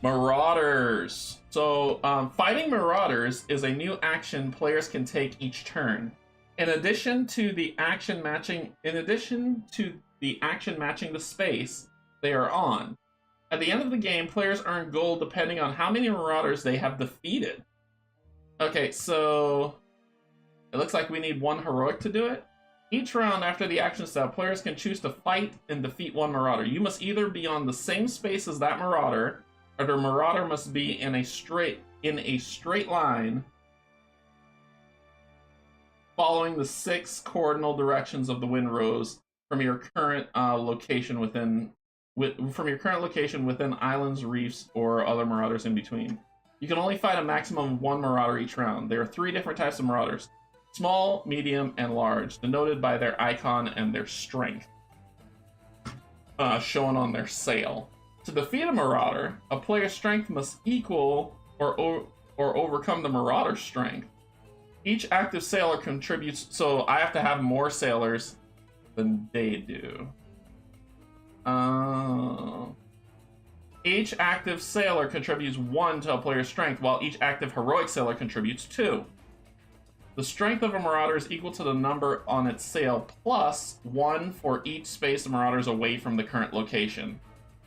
Marauders. So, fighting Marauders is a new action players can take each turn. In addition to the action matching the space they are on. At the end of the game, players earn gold depending on how many Marauders they have defeated. Okay, so it looks like we need one heroic to do it. Each round after the action step, players can choose to fight and defeat one Marauder. You must either be on the same space as that Marauder, or the Marauder must be in a straight line following the 6 cardinal directions of the wind rose from your current location within islands, reefs, or other Marauders in between. You can only fight a maximum of 1 Marauder each round. There are 3 different types of Marauders: small, medium, and large, denoted by their icon and their strength, shown on their sail. To defeat a Marauder, a player's strength must equal or overcome the Marauder's strength. Each active sailor contributes, so I have to have more sailors than they do. Each active sailor contributes 1 to a player's strength, while each active heroic sailor contributes 2. The strength of a Marauder is equal to the number on its sail plus 1 for each space the Marauder is away from the current location.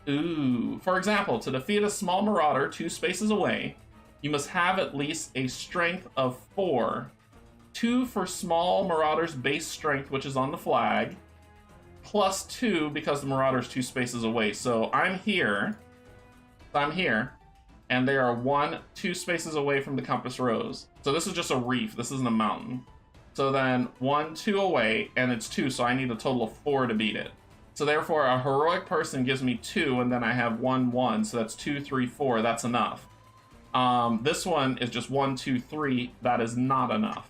Ooh. For example, to defeat a small Marauder 2 spaces away, you must have at least a strength of 4. 2 for small Marauder's base strength, which is on the flag, plus 2 because the Marauder's 2 spaces away. So I'm here, and they are 2 spaces away from the compass rose. So this is just a reef, this isn't a mountain. So then 1, 2 away, and it's 2, so I need a total of 4 to beat it. So therefore, a heroic person gives me 2, and then I have 1, 1, so that's 2, 3, 4, that's enough. This one is just 1, 2, 3, that is not enough.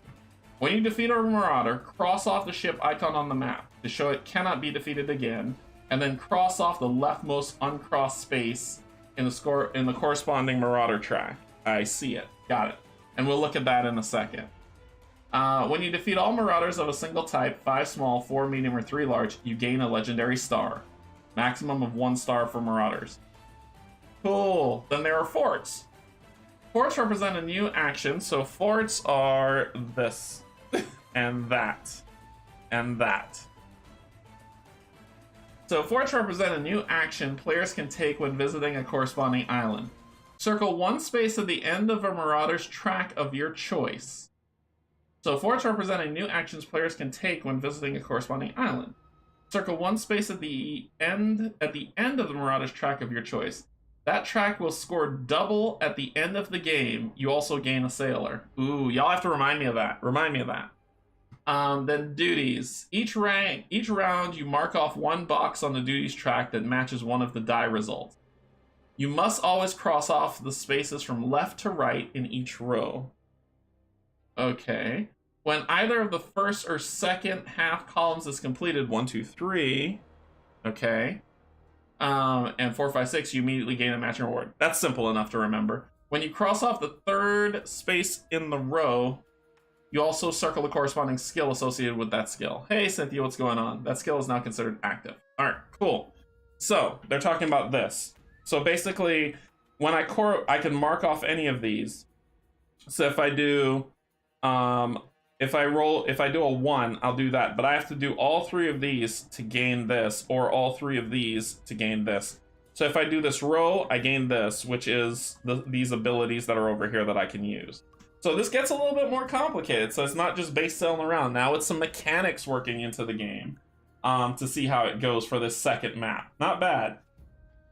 When you defeat a Marauder, cross off the ship icon on the map to show it cannot be defeated again, and then cross off the leftmost uncrossed space in the corresponding Marauder track. I see it. Got it. And we'll look at that in a second. When you defeat all Marauders of a single type, 5 small, 4 medium, or 3 large, you gain a legendary star. Maximum of 1 star for Marauders. Cool. Then there are forts. Forts represent a new action, so forts are this, and that, and that. So forts represent a new action players can take when visiting a corresponding island. Circle 1 space at the end of a Marauder's track of your choice. So forts represent new actions players can take when visiting a corresponding island. Circle 1 space at the end of the Marauder's track of your choice. That track will score double at the end of the game. You also gain a sailor. Ooh, y'all have to remind me of that. Then duties. Each round you mark off 1 box on the duties track that matches one of the die results. You must always cross off the spaces from left to right in each row. Okay. When either of the first or second half columns is completed, 1, 2, 3. Okay. And 4, 5, 6, you immediately gain a matching reward. That's simple enough to remember. When you cross off the 3rd space in the row, you also circle the corresponding skill associated with that skill. Hey, Cynthia, what's going on? That skill is now considered active. All right, cool. So they're talking about this. So basically, when I can mark off any of these. So if I do, if I do a 1, I'll do that. But I have to do all 3 of these to gain this, or all 3 of these to gain this. So if I do this row, I gain this, which is these abilities that are over here that I can use. So this gets a little bit more complicated. So it's not just base sailing around. Now it's some mechanics working into the game to see how it goes for this second map. Not bad.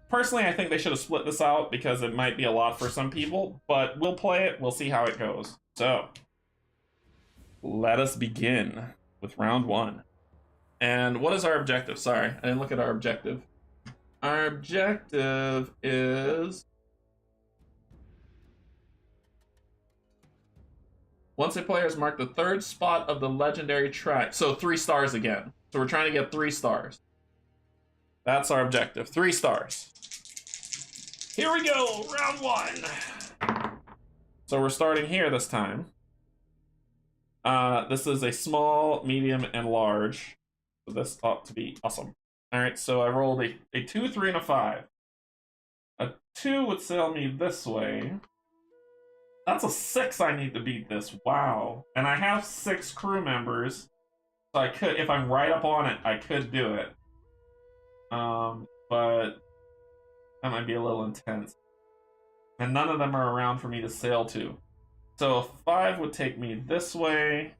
Personally, I think they should have split this out because it might be a lot for some people, but we'll play it. We'll see how it goes. So let us begin with round 1. And what is our objective? Sorry, I didn't look at our objective. Our objective is... once a player has marked the 3rd spot of the legendary track, so 3 stars again. So we're trying to get 3 stars. That's our objective, 3 stars. Here we go, round 1. So we're starting here this time. This is a small, medium, and large. So this ought to be awesome. All right, so I rolled a 2, 3, and a 5. 2 would sail me this way. That's a 6 I need to beat this. Wow. And I have 6 crew members. So I could, if I'm right up on it, I could do it. But that might be a little intense. And none of them are around for me to sail to. So a 5 would take me this way.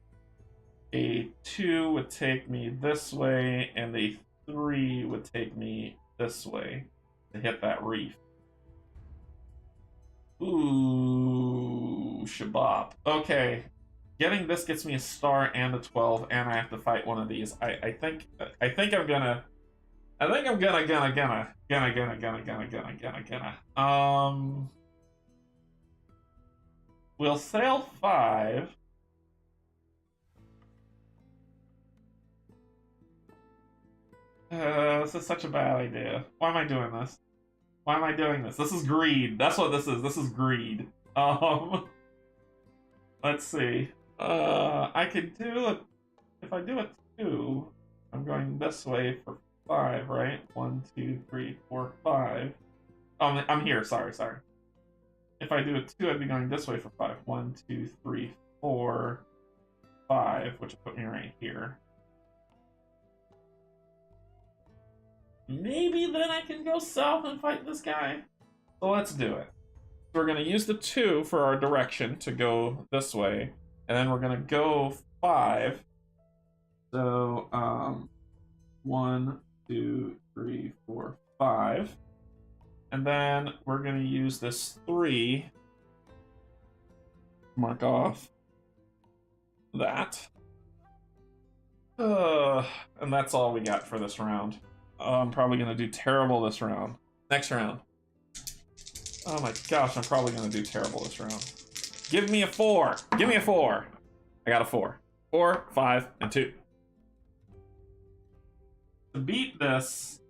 A 2 would take me this way. And a 3 would take me this way to hit that reef. Ooh, shabop. Okay. Getting this gets me a star and a 12, and I have to fight one of these. I think I'm gonna. We'll sail 5. This is such a bad idea. Why am I doing this? Why am I doing this? This is greed. That's what this is. This is greed. Let's see. I could do it. If I do a 2, I'm going this way for 5, right? 1, 2, 3, 4, 5. Oh, I'm here. Sorry. If I do a 2, I'd be going this way for 5. 1, 2, 3, 4, 5, which would put me right here. Maybe then I can go south and fight this guy. So let's do it. So we're going to use the 2 for our direction to go this way. And then we're going to go 5. So, 1, 2, 3, 4, 5. And then we're going to use this 3. Mark off that. And that's all we got for this round. I'm probably going to do terrible this round. Next round. Oh my gosh, I'm probably going to do terrible this round. Give me a 4. Give me a 4. I got a 4. 4, 5, and 2. To beat this,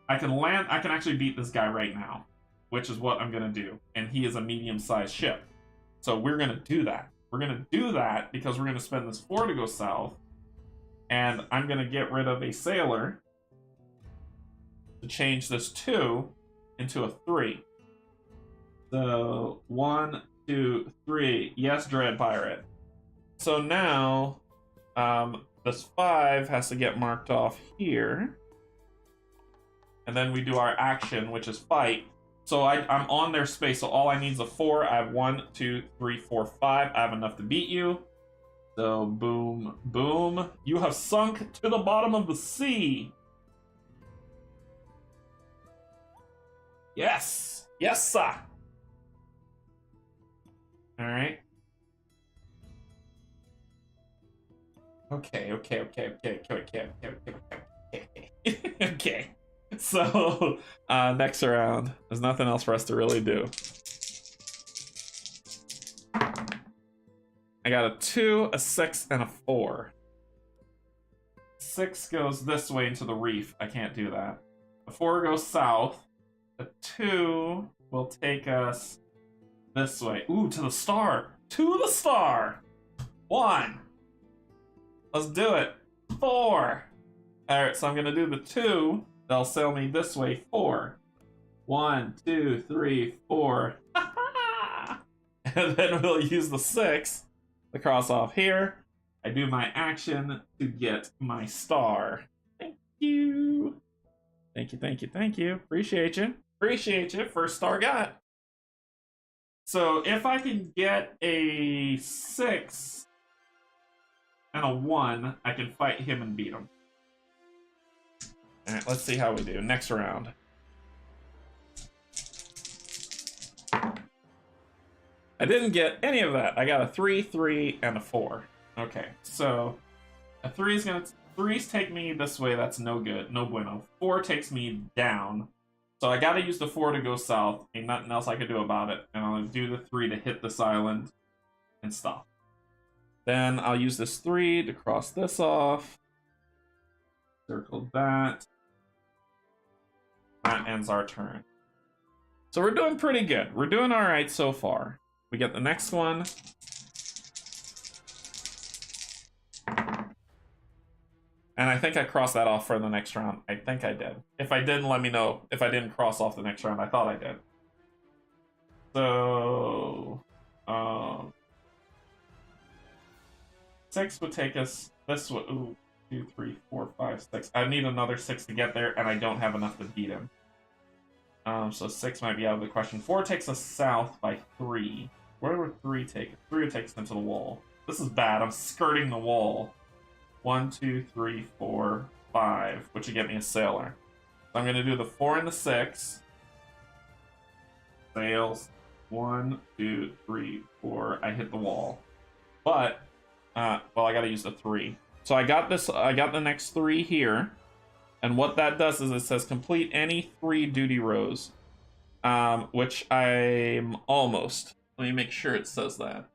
I can actually beat this guy right now, which is what I'm going to do. And he is a medium-sized ship. So we're going to do that. We're going to do that because we're going to spend this 4 to go south. And I'm going to get rid of a sailor to change this 2 into a 3. So 1, 2, 3. Yes, Dread Pirate. So now this 5 has to get marked off here. And then we do our action, which is fight. So I'm on their space, so all I need is a 4. I have 1, 2, 3, 4, 5. I have enough to beat you. So boom, boom. You have sunk to the bottom of the sea. Yes. Yes, sir. All right. Okay. Okay. So, next round. There's nothing else for us to really do. I got a 2, a 6, and a 4. 6 goes this way into the reef. I can't do that. The 4 goes south. The 2 will take us this way. Ooh, to the star. To the star. 1. Let's do it. 4. Alright, so I'm going to do the 2. They'll sail me this way. 4. 1, 2, 3, 4. And then we'll use the 6 to cross off here. I do my action to get my star. Thank you. Thank you. Appreciate you. First star got. So if I can get a 6 and a 1, I can fight him and beat him. Alright, let's see how we do. Next round. I didn't get any of that. I got a 3, 3, and a 4. Okay, so a 3's take me this way. That's no good. No bueno. 4 takes me down. So I gotta use the 4 to go south. Ain't nothing else I can do about it. And I'll do the 3 to hit this island and stop. Then I'll use this 3 to cross this off. Circle that. That ends our turn. So we're doing pretty good. We're doing alright so far. We get the next one. And I think I crossed that off for the next round. I think I did. If I didn't, let me know. If I didn't cross off the next round, I thought I did. So, 6 would take us this way. Ooh, 2, 3, 4, 5, 6. I need another 6 to get there, and I don't have enough to beat him. So 6 might be out of the question. 4 takes us south by 3. Where would 3 take us? 3 would take us into the wall. This is bad. I'm skirting the wall. 1, 2, 3, 4, 5, which would get me a sailor. So I'm going to do the 4 and the 6. Sails. 1, 2, 3, 4. I hit the wall. But, well, I got to use the 3. So I got this. I got the next 3 here. And what that does is it says complete any 3 duty rows, which I'm almost. Let me make sure it says that.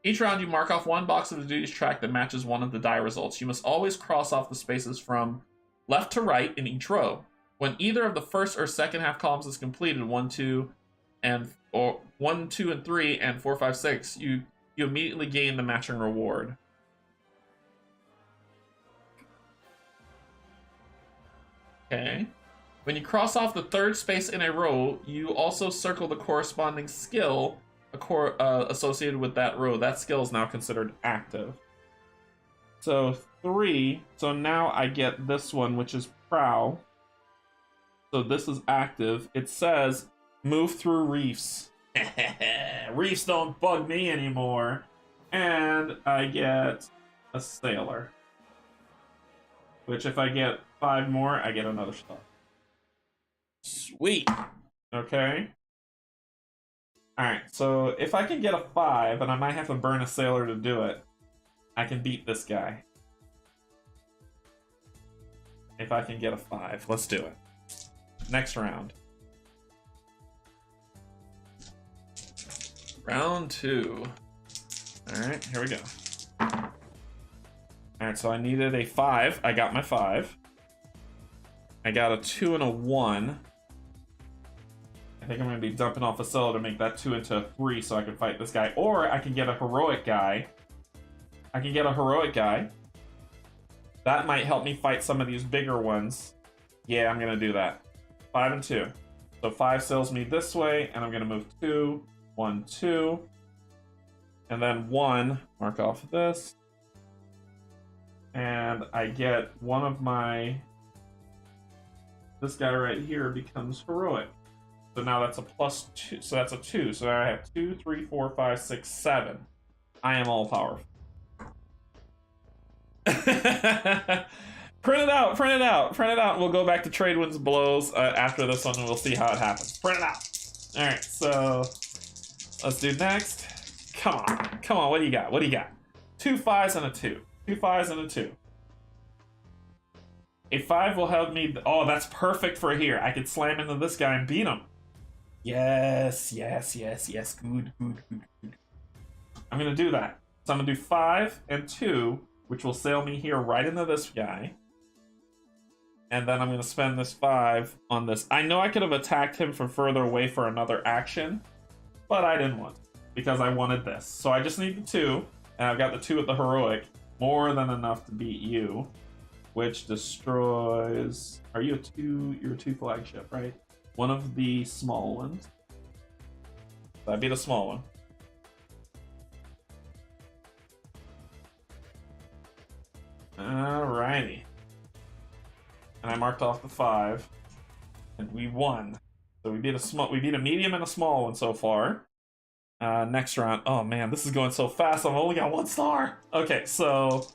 Each round you mark off 1 box of the duties track that matches one of the die results. You must always cross off the spaces from left to right in each row. When either of the first or second half columns is completed, 1, 2, and 3, and 4, 5, 6, you immediately gain the matching reward. Okay. When you cross off the 3rd space in a row, you also circle the corresponding skill associated with that row. That skill is now considered active. So 3. So now I get this one, which is prow. So this is active. It says move through reefs. Reefs don't bug me anymore. And I get a sailor. Which if I get 5 more, I get another star. Sweet. Okay. Alright, so if I can get a 5, and I might have to burn a sailor to do it, I can beat this guy. If I can get a 5. Let's do it. Next round. Round 2. Alright, here we go. Alright, so I needed a 5. I got my 5. I got a 2 and a 1. I think I'm going to be dumping off a cellar to make that 2 into a 3 so I can fight this guy. Or I can get a heroic guy. That might help me fight some of these bigger ones. Yeah, I'm going to do that. 5 and 2. So 5 sails me this way, and I'm going to move 2, 1, 2. And then 1, mark off this. And I get one of my... This guy right here becomes heroic. So now that's a +2. So that's a 2. So now I have 2, 3, 4, 5, 6, 7. I am all powerful. Print it out, print it out, print it out. We'll go back to Trade Winds Blows after this one, and we'll see how it happens. Print it out. All right, so let's do next. Come on. What do you got? 2 5s and a 2. 2 5s and a 2. A 5 will help me. Oh, that's perfect for here. I could slam into this guy and beat him. Yes. Good. I'm gonna do that. So I'm gonna do 5 and 2, which will sail me here right into this guy. And then I'm going to spend this 5 on this. I know I could have attacked him from further away for another action, but I didn't want to because I wanted this. So I just need the 2, and I've got the 2 at the heroic. More than enough to beat you, which destroys... Are you a 2? You're a 2 flagship, right? One of the small ones. So I beat a small one. Alrighty. And I marked off the 5, and we won. So we beat a medium and a small one so far. Next round. Oh man, this is going so fast. I've only got 1 star. Okay, so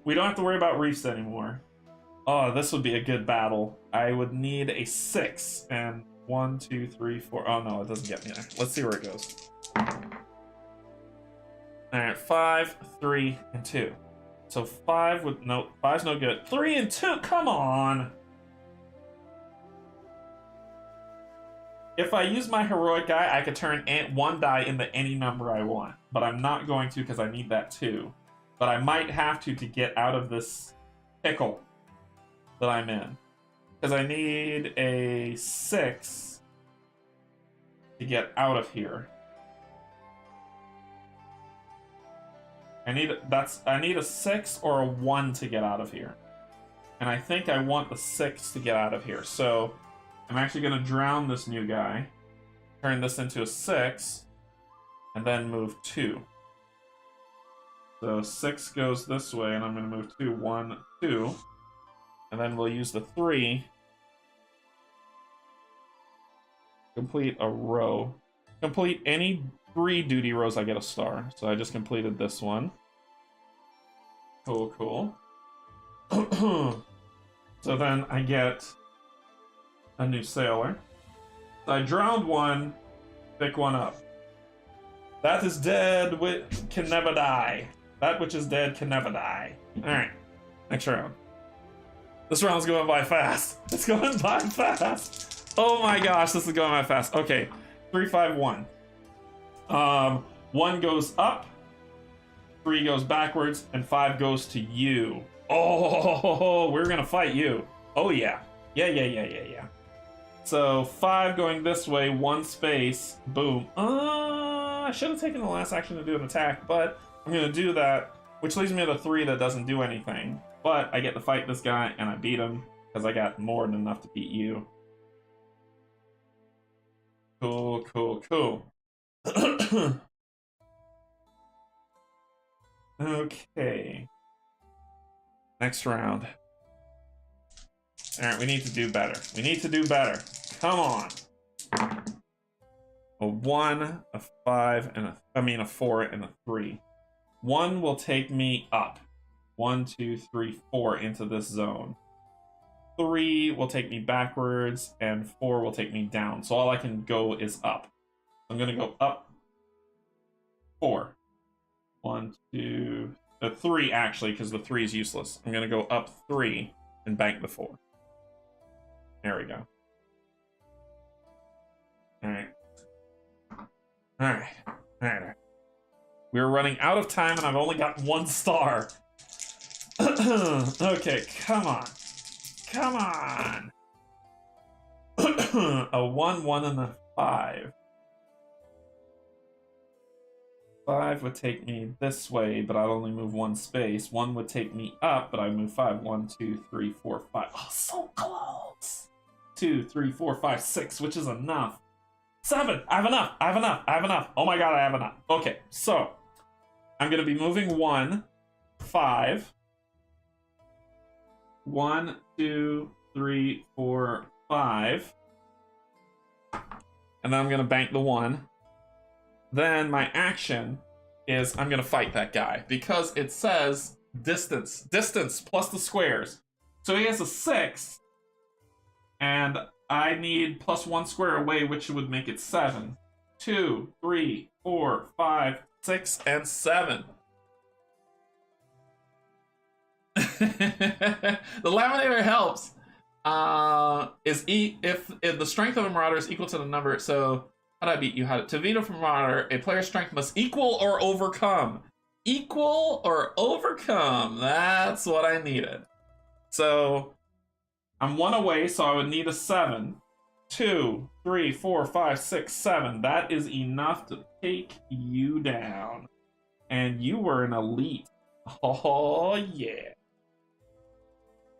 we don't have to worry about reefs anymore. Oh, this would be a good battle. I would need a 6 and 1, 2, 3, 4. Oh no, it doesn't get me there. Let's see where it goes. All right, 5, 3, and 2. So 5 with no 5's no good. 3 and 2, come on. If I use my heroic guy, I could turn 1 die into any number I want, but I'm not going to because I need that 2. But I might have to get out of this pickle that I'm in, because I need a 6 to get out of here. I need a 6 or a 1 to get out of here. And I think I want the 6 to get out of here. So I'm actually going to drown this new guy, turn this into a 6, and then move 2. So 6 goes this way, and I'm going to move 2, 1, 2. And then we'll use the 3. Complete a row. Complete any 3 duty rows, I get a star. So I just completed this one. Cool, cool. So then I get a new sailor. So I drowned one, pick one up. That is dead, which can never die. That which is dead can never die. Alright, next round. This round's going by fast. It's going by fast. Oh my gosh, this is going by fast. Okay, 3, 5, 1. 1 goes up, 3 goes backwards, and 5 goes to you. Oh, we're gonna fight you. Oh yeah. Yeah. So 5 going this way, 1 space, boom. I should have taken the last action to do an attack, but I'm gonna do that, which leaves me at a 3 that doesn't do anything. But I get to fight this guy, and I beat him, because I got more than enough to beat you. Cool, cool, cool. Okay. Next round. Alright, we need to do better. We need to do better. Come on. A 1, a 5, and a 4 and a 3. 1 will take me up. 1, 2, 3, 4 into this zone. 3 will take me backwards, and 4 will take me down. So all I can go is up. I'm gonna go up 4. 1, 2, 3 actually, because the 3 is useless. I'm gonna go up 3 and bank the 4. There we go. Alright. We're running out of time, and I've only got 1 star. Okay, come on. Come on! A 1, 1, and a 5. 5 would take me this way, but I'd only move 1 space. 1 would take me up, but I'd move 5. 1, 2, 3, 4, 5. Oh, so close! 2, 3, 4, 5, 6, which is enough. 7! I have enough! Oh my god, I have enough. Okay, so I'm going to be moving 1, 5. 1, 2, 3, 4, 5. And then I'm going to bank the 1. Then my action is I'm going to fight that guy because it says distance. Distance plus the squares. So he has a 6. And I need plus 1 square away, which would make it 7. 2, 3, 4, 5, 6, and 7. The Laminator helps. If the strength of a Marauder is equal to the number, so how do I beat you? To beat a Marauder, a player's strength must equal or overcome. Equal or overcome. That's what I needed. So I'm 1 away, so I would need a 7. 2, 3, 4, 5, 6, 7. That is enough to take you down. And you were an elite. Oh yeah.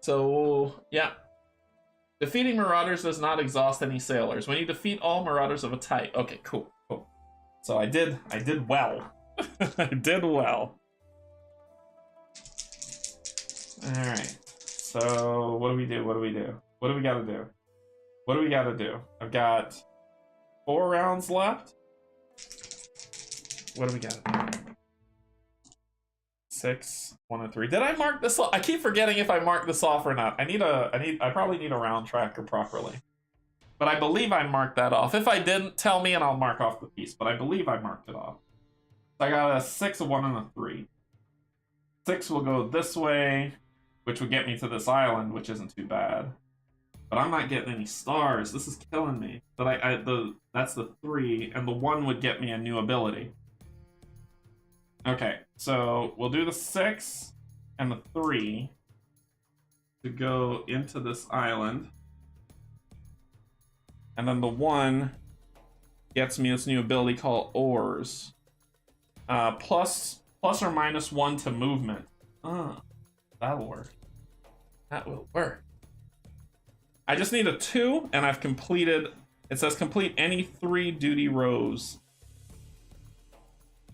So, yeah. Defeating Marauders does not exhaust any sailors. When you defeat all Marauders of a type. Okay, cool. So I did well. I did well. Alright. So, what do we do? What do we gotta do? I've got 4 rounds left. What do we gotta do? 6, 1, and 3. Did I mark this off? I keep forgetting if I marked this off or not. I probably need a round tracker properly. But I believe I marked that off. If I didn't, tell me and I'll mark off the piece. But I believe I marked it off. So I got a 6, a 1, and a 3. 6 will go this way, which would get me to this island, which isn't too bad. But I'm not getting any stars. This is killing me. But that's the 3, and the 1 would get me a new ability. Okay, so we'll do the 6 and the 3 to go into this island. And then the 1 gets me this new ability called Oars. Plus or minus 1 to movement. That'll work. That will work. I just need a 2, and I've completed... It says complete any 3 duty rows.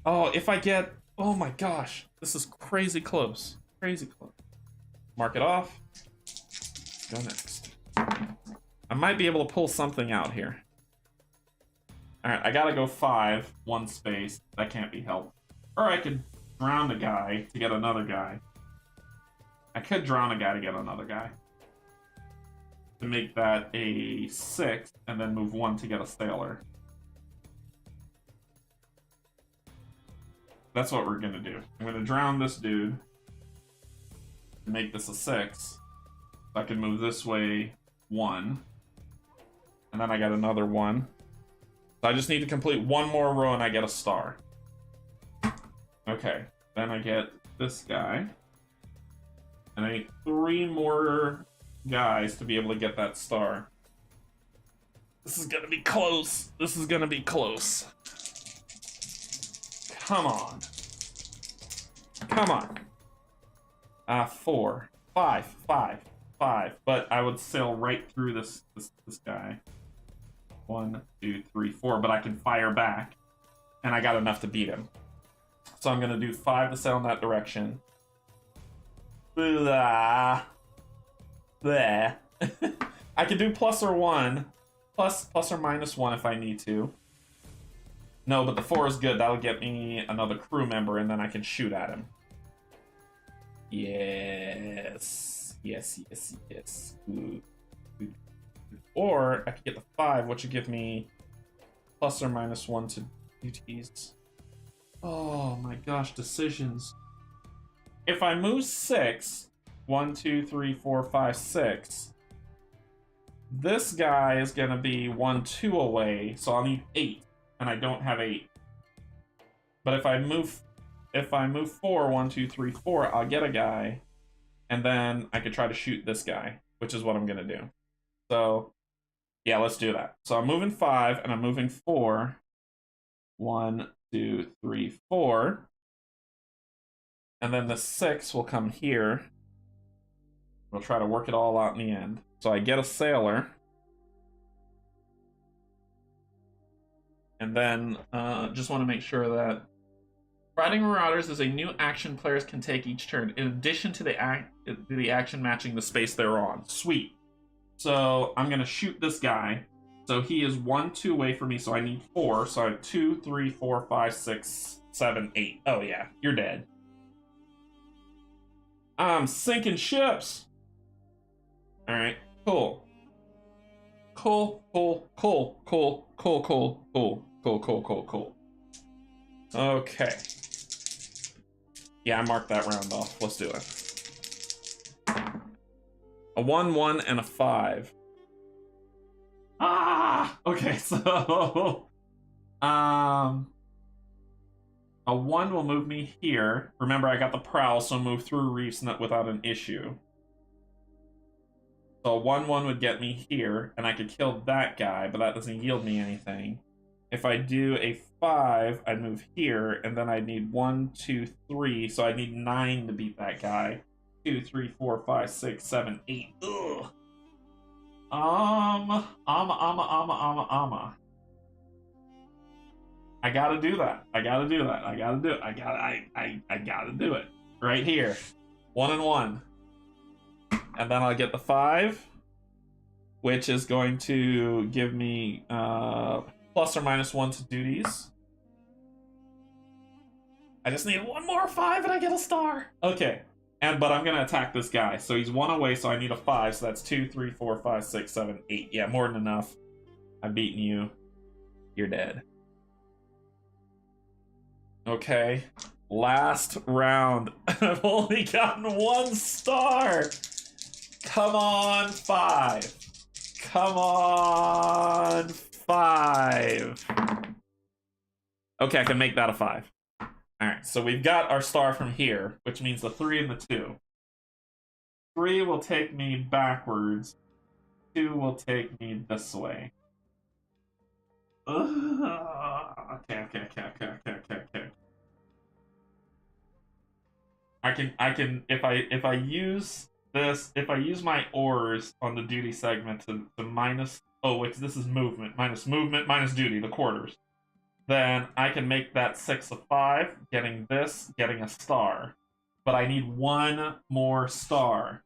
Oh, if I get... Oh my gosh. This is crazy close. Crazy close. Mark it off. Go next. I might be able to pull something out here. Alright, I gotta go 5, 1 space. That can't be helped. Or I could drown a guy to get another guy. I could drown a guy to get another guy. To make that a 6, and then move 1 to get a sailor. That's what we're gonna do. I'm gonna drown this dude. To make this a 6. I can move this way 1. And then I got another 1. So I just need to complete 1 more row and I get a star. Okay. Then I get this guy. And I need 3 more guys to be able to get that star. This is gonna be close. This is gonna be close. Come on. Come on. 4. 5. 5. 5. But I would sail right through this guy. 1, 2, 3, 4. But I can fire back. And I got enough to beat him. So I'm gonna do 5 to sail in that direction. Blah. Blah. I could do plus or 1. Plus or minus 1 if I need to. No, but the 4 is good. That'll get me another crew member, and then I can shoot at him. Yes. Yes, yes, yes. Good. Good. Or I could get the 5, which would give me plus or minus 1 to duties. Oh my gosh, decisions. If I move 6, 1, 2, 3, 4, 5, 6, this guy is gonna be 1, 2 away, so I'll need 8, and I don't have 8. But if I move 4, 1, 2, 3, 4, I'll get a guy, and then I could try to shoot this guy, which is what I'm gonna do. So, yeah, let's do that. So I'm moving 5, and I'm moving 4. 1, 2, 3, 4. And then the 6 will come here. We'll try to work it all out in the end. So I get a sailor. And then just want to make sure that Riding Marauders is a new action players can take each turn, in addition to the action matching the space they're on. Sweet. So I'm going to shoot this guy. So he is 1, 2 away from me, so I need 4. So I have 2, 3, 4, 5, 6, 7, 8. Oh yeah, you're dead. I'm sinking ships. Alright, cool. Cool. Okay. Yeah, I marked that round off. Let's do it. A 1, 1, and a 5. Ah! Okay, so... A 1 will move me here. Remember, I got the prowl, so move through reefs without an issue. So a 1, 1 would get me here, and I could kill that guy, but that doesn't yield me anything. If I do a 5, I'd move here, and then I'd need 1, 2, 3, so I'd need 9 to beat that guy. 2, 3, 4, 5, 6, 7, 8. Ugh. I gotta do that. I gotta do that. I gotta do it. I gotta do it. Right here. 1 and 1. And then I'll get the 5, which is going to give me plus or minus 1 to duties. I just need 1 more 5 and I get a star. Okay. But I'm gonna attack this guy. So he's 1 away, so I need a 5. So that's 2, 3, 4, 5, 6, 7, 8. Yeah, more than enough. I've beaten you. You're dead. Okay. Last round. I've only gotten 1 star. Come on, 5. Come on, 5. Okay, I can make that a 5. Alright, so we've got our star from here, which means the 3 and the 2. 3 will take me backwards. 2 will take me this way. Okay. I can if I use this, if I use my oars on the duty segment to minus, oh, wait, this is movement, minus duty, the quarters, then I can make that 6 a 5, getting this, getting a star. But I need one more star.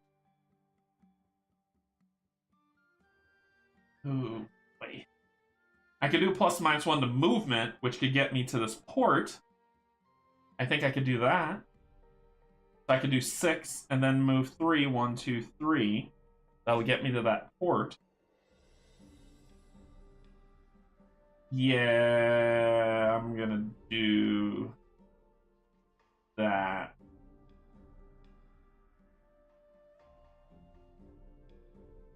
Ooh, wait. I could do plus minus 1 to movement, which could get me to this port. I think I could do that. So I could do 6 and then move 3, 1, 2, 3. That would get me to that port. Yeah, I'm gonna do that.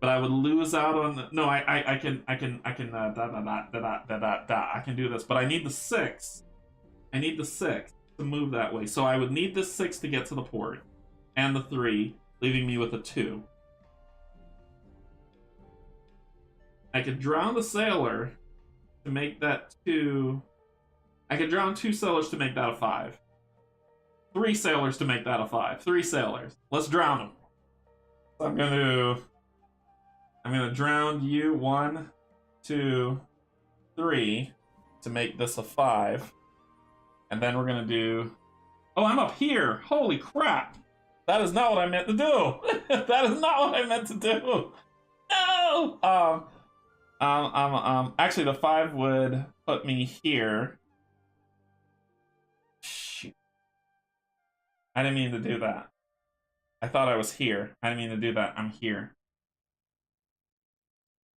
But I would lose out on the, no. I can I can I can do this, but I need the 6. I need the 6 to move that way. So I would need the 6 to get to the port, and the 3, leaving me with a 2. I could drown the sailor to make that 2. I could drown 2 sailors to make that a 5. 3 sailors to make that a 5. 3 sailors. Let's drown them. So I'm gonna drown you 1, 2, 3 to make this a 5. And then we're gonna do, oh, I'm up here. Holy crap. That is not what I meant to do. That is not what I meant to do. No. Actually, the 5 would put me here. Shoot. I didn't mean to do that. I thought I was here. I didn't mean to do that. I'm here.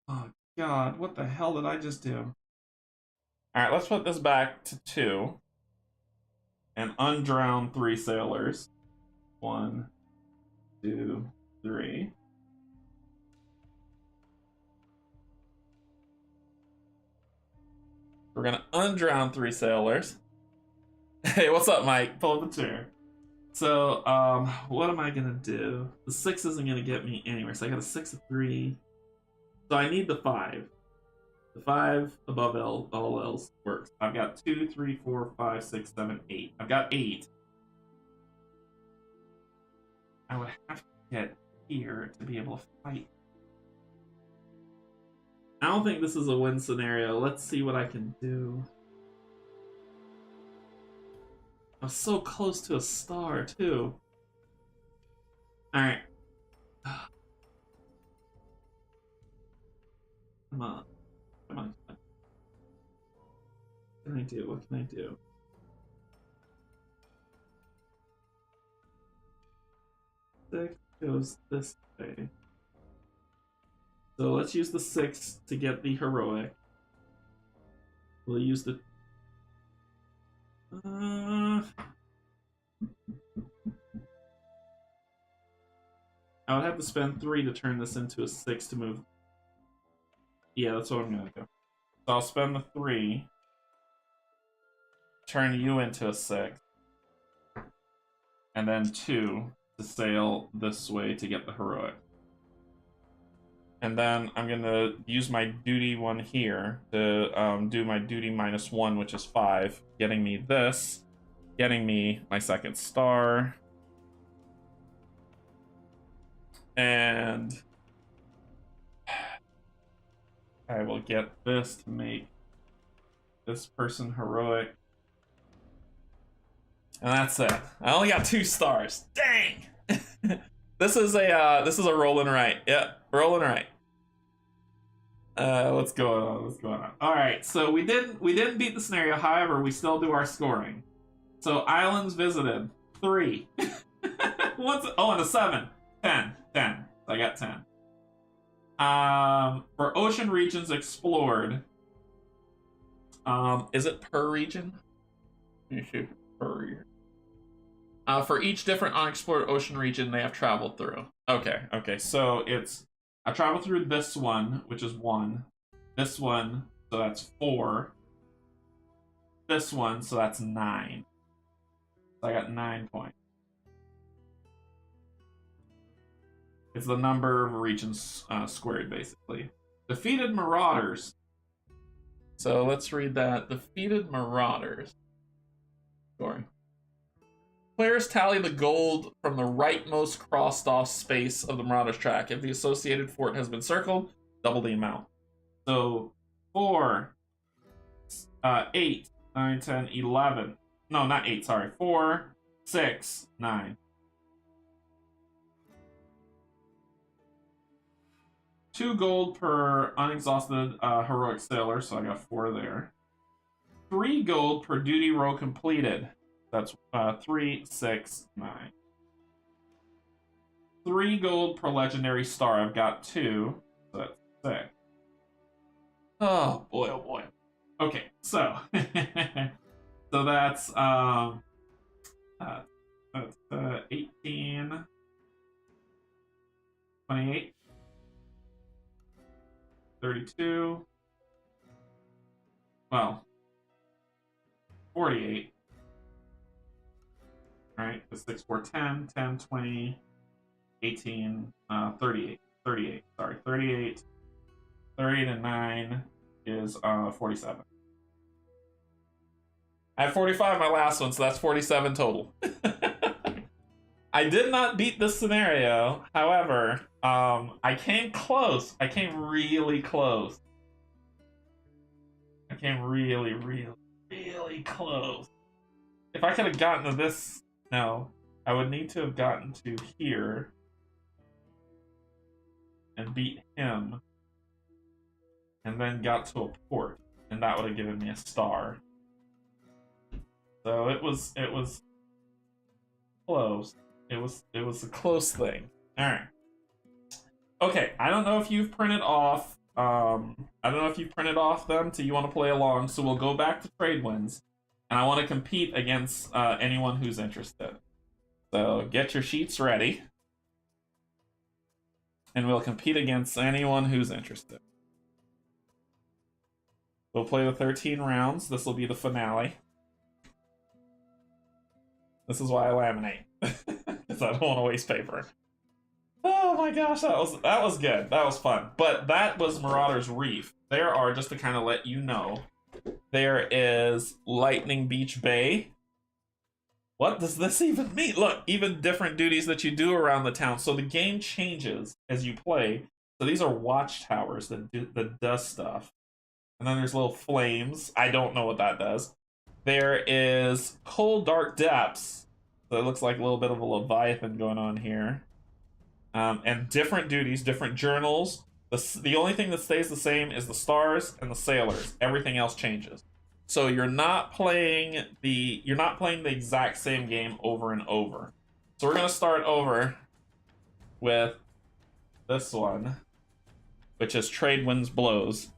Oh, God. What the hell did I just do? Alright, let's put this back to 2. And undrown 3 sailors. 1, 2, 3. We're gonna undrown 3 sailors. Hey, what's up, Mike? Pull up the chair. So, what am I gonna do? The 6 isn't gonna get me anywhere, so I got a 6, a 3. So I need the 5. The 5 above all else works. I've got 2, 3, 4, 5, 6, 7, 8. I've got 8. I would have to get here to be able to fight. I don't think this is a win scenario. Let's see what I can do. I was so close to a star, too. Alright. Come on. Come on. What can I do? What can I do? Six goes this way. So let's use the 6 to get the heroic. We'll use the... I would have to spend 3 to turn this into a 6 to move. Yeah, that's what I'm gonna do. So I'll spend the 3, turn you into a 6, and then 2 to sail this way to get the heroic. And then I'm gonna use my duty 1 here to do my duty -1, which is 5, getting me this, getting me my 2nd star, and I will get this to make this person heroic. And that's it. I only got 2 stars. Dang! This is a rolling right. Yeah, rolling right. What's going on? What's going on? All right, so we didn't beat the scenario. However, we still do our scoring. So islands visited 3. Oh, and a 7. 10. So I got 10. For ocean regions explored, is it per region? Per region. For each different unexplored ocean region they have traveled through. Okay. So it's I traveled through this one, which is 1. This one, so that's 4. This one, so that's 9. So I got 9 points. It's the number of regions squared, basically. Defeated marauders. So let's read that. Defeated marauders. Scoring. Players tally the gold from the rightmost crossed off space of the Marauder's track. If the associated fort has been circled, double the amount. So 4, 8, 9, 10, 11. No, not 8, sorry. 4, 6, 9. 2 gold per unexhausted heroic sailor, so I got 4 there. 3 gold per duty row completed. That's 3, 6, 9. 3 gold per legendary star. I've got 2. So that's 6. Oh boy, oh boy. Okay, so so that's 18, 28, 32. Well, 48. Right, the 6, 4, 10, 10, 20, 18, 38. 38, sorry, 38. 38 and 9 is 47. I had 45 my last one, so that's 47 total. I did not beat this scenario. However, I came close. I came really close. I came really, really, really close. If I could have gotten to this, no, I would need to have gotten to here and beat him, and then got to a port, and that would have given me a star. So it was close. It was a close thing. All right. Okay, I don't know if you've printed off. I don't know if you've printed off them till you want to play along. So we'll go back to trade wins, and I want to compete against anyone who's interested. So get your sheets ready, and we'll compete against anyone who's interested. We'll play the 13 rounds. This will be the finale. This is why I laminate, because I don't want to waste paper. Oh my gosh, that was good. That was fun. But that was Marauder's Reef. There are, just to kind of let you know, there is Lightning Beach Bay. What does this even mean? Look, even different duties that you do around the town. So the game changes as you play. So these are watchtowers that does stuff. And then there's little flames. I don't know what that does. There is Cold Dark Depths. So it looks like a little bit of a Leviathan going on here. And different duties, different journals. The only thing that stays the same is the stars and the sailors. Everything else changes. So you're not playing the exact same game over and over. So we're gonna start over with this one, which is Trade Winds Blows.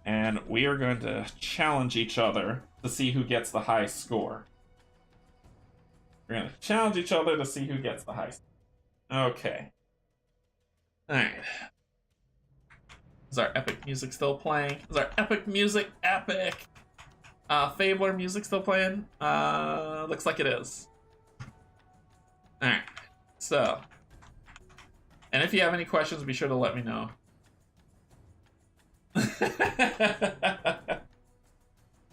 And we are going to challenge each other to see who gets the high score. We're going to challenge each other to see who gets the high score. Okay. Alright. Is our epic music still playing? Is our epic music epic? Fabler music still playing? Looks like it is. Alright. So. And if you have any questions, be sure to let me know.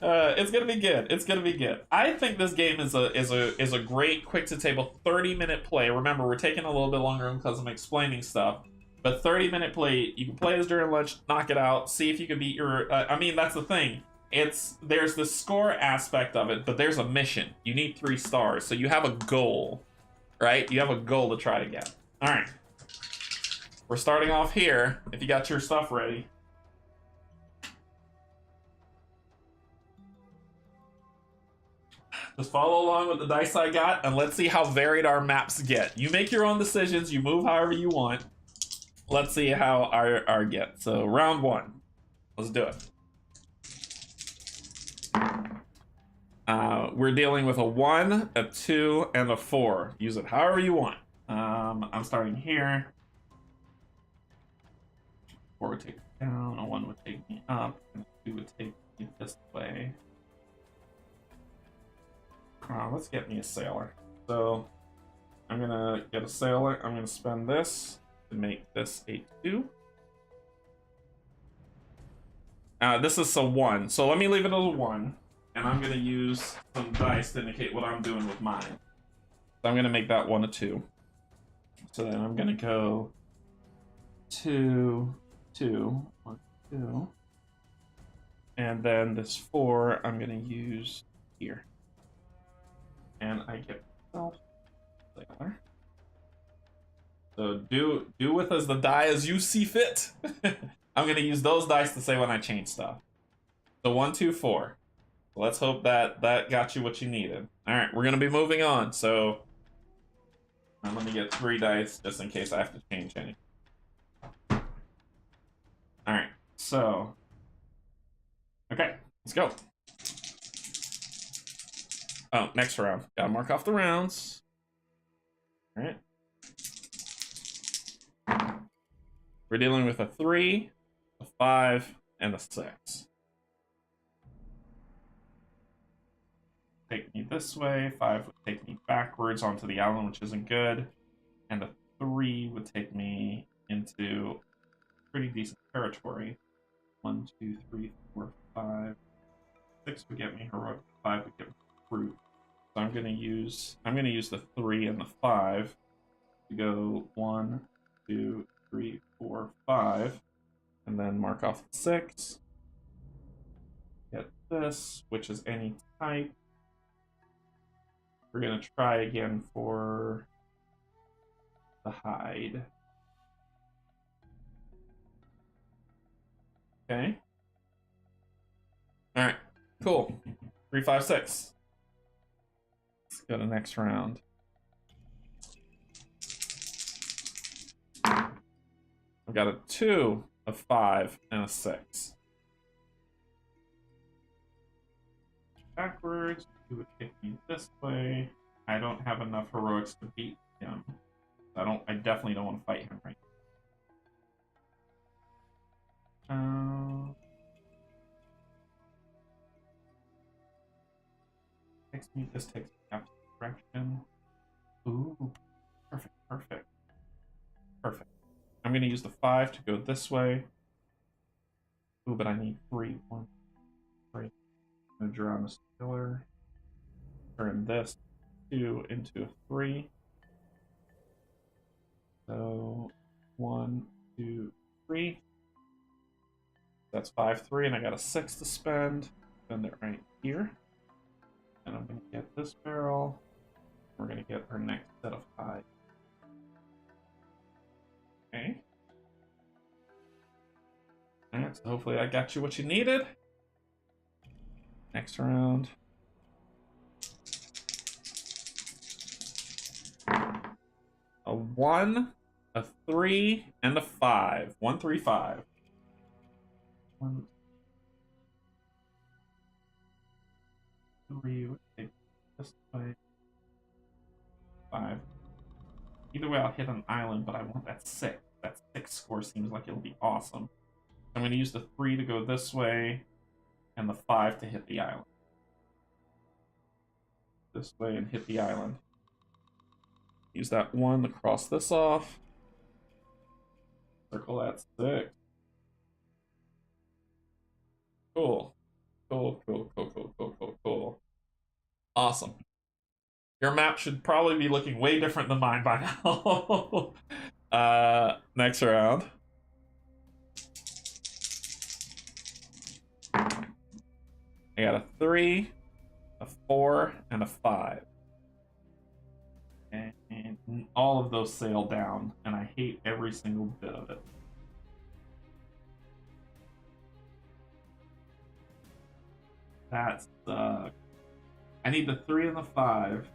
It's gonna be good. It's gonna be good. I think this game is a great quick to table 30-minute play. Remember, we're taking a little bit longer because I'm explaining stuff. But 30-minute play, you can play this during lunch, knock it out, see if you can beat your. I mean, that's the thing. There's the score aspect of it, but there's a mission. You need 3 stars, so you have a goal, right? You have a goal to try to get. All right. We're starting off here. If you got your stuff ready. Just follow along with the dice I got, and let's see how varied our maps get. You make your own decisions. You move however you want. Let's see how our get. So round 1. Let's do it. We're dealing with a 1, a 2, and a 4. Use it however you want. I'm starting here. 4 would take me down, a 1 would take me up, and a 2 would take me this way. Let's get me a sailor. So I'm gonna get a sailor. I'm gonna spend this to make this a 2. This is a 1, so let me leave it as a 1, and I'm gonna use some dice to indicate what I'm doing with mine. So I'm going to make that 1 a 2. So then I'm going to go 2, 2, 1, 2. And then this 4 I'm going to use here. And I get myself there. So do with as the die as you see fit. I'm going to use those dice to say when I change stuff. So 1, 2, 4. Let's hope that got you what you needed. All right, we're going to be moving on. So let me get 3 dice just in case I have to change any. All right, so okay, let's go. Oh, next round. Gotta mark off the rounds. All right. We're dealing with a 3, a 5, and a 6. Take me this way. 5 would take me backwards onto the island, which isn't good. And a 3 would take me into pretty decent territory. 1, 2, 3, 4, 5. 6 would get me heroic. 5 would get me fruit. So I'm gonna use the 3 and the 5 to go 1, 2, 3, 4, 5, and then mark off the 6. Get this, which is any type. We're gonna try again for the hide. Okay. All right. Cool. 3, 5, 6. Let's go to the next round. I've got a 2, a 5, and a 6. Backwards. He would take me this way. I don't have enough heroics to beat him. I definitely don't want to fight him right now. This takes me opposite direction. Ooh. Perfect, perfect. Perfect. I'm going to use the 5 to go this way. Ooh, but I need 3. 1, 3. I'm going to draw on this pillar. Turn this 2 into a 3. So 1, 2, 3. That's 5, 3, and I got a 6 to spend. Spend it right here. And I'm going to get this barrel. We're going to get our next set of 5. Okay. Alright, so hopefully I got you what you needed. Next round. A 1, a 3, and a 5. 1, 3, 5. 1, 3 would take this way. 5. Either way, I'll hit an island, but I want that 6. That 6 score seems like it'll be awesome. I'm going to use the 3 to go this way, and the 5 to hit the island. This way and hit the island. Use that 1 to cross this off. Circle that 6. Cool. Cool, cool, cool, cool, cool, cool, cool. Awesome. Your map should probably be looking way different than mine by now. Next round. I got a 3, a 4, and a 5. And all of those sail down, and I hate every single bit of it. That's I need the 3 and the 5.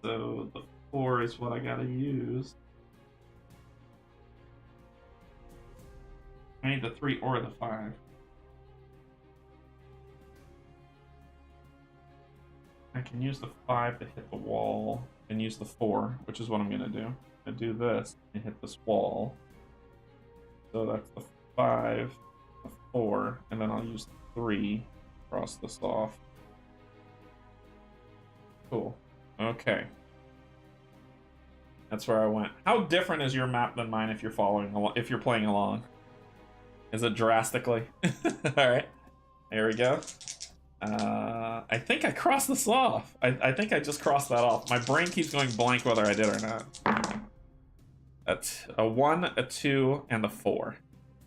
So the 4 is what I gotta use. I need the 3 or the 5. I can use the 5 to hit the wall and use the 4, which is what I'm gonna do. I do this and hit this wall. So that's the 5, the 4, and then I'll use the 3, cross this off. Cool. Okay. That's where I went. How different is your map than mine if you're following along, if you're playing along? Is it drastically? All right. There we go. I think I crossed this off. I think I just crossed that off. My brain keeps going blank whether I did or not. A 1, a 2, and a 4.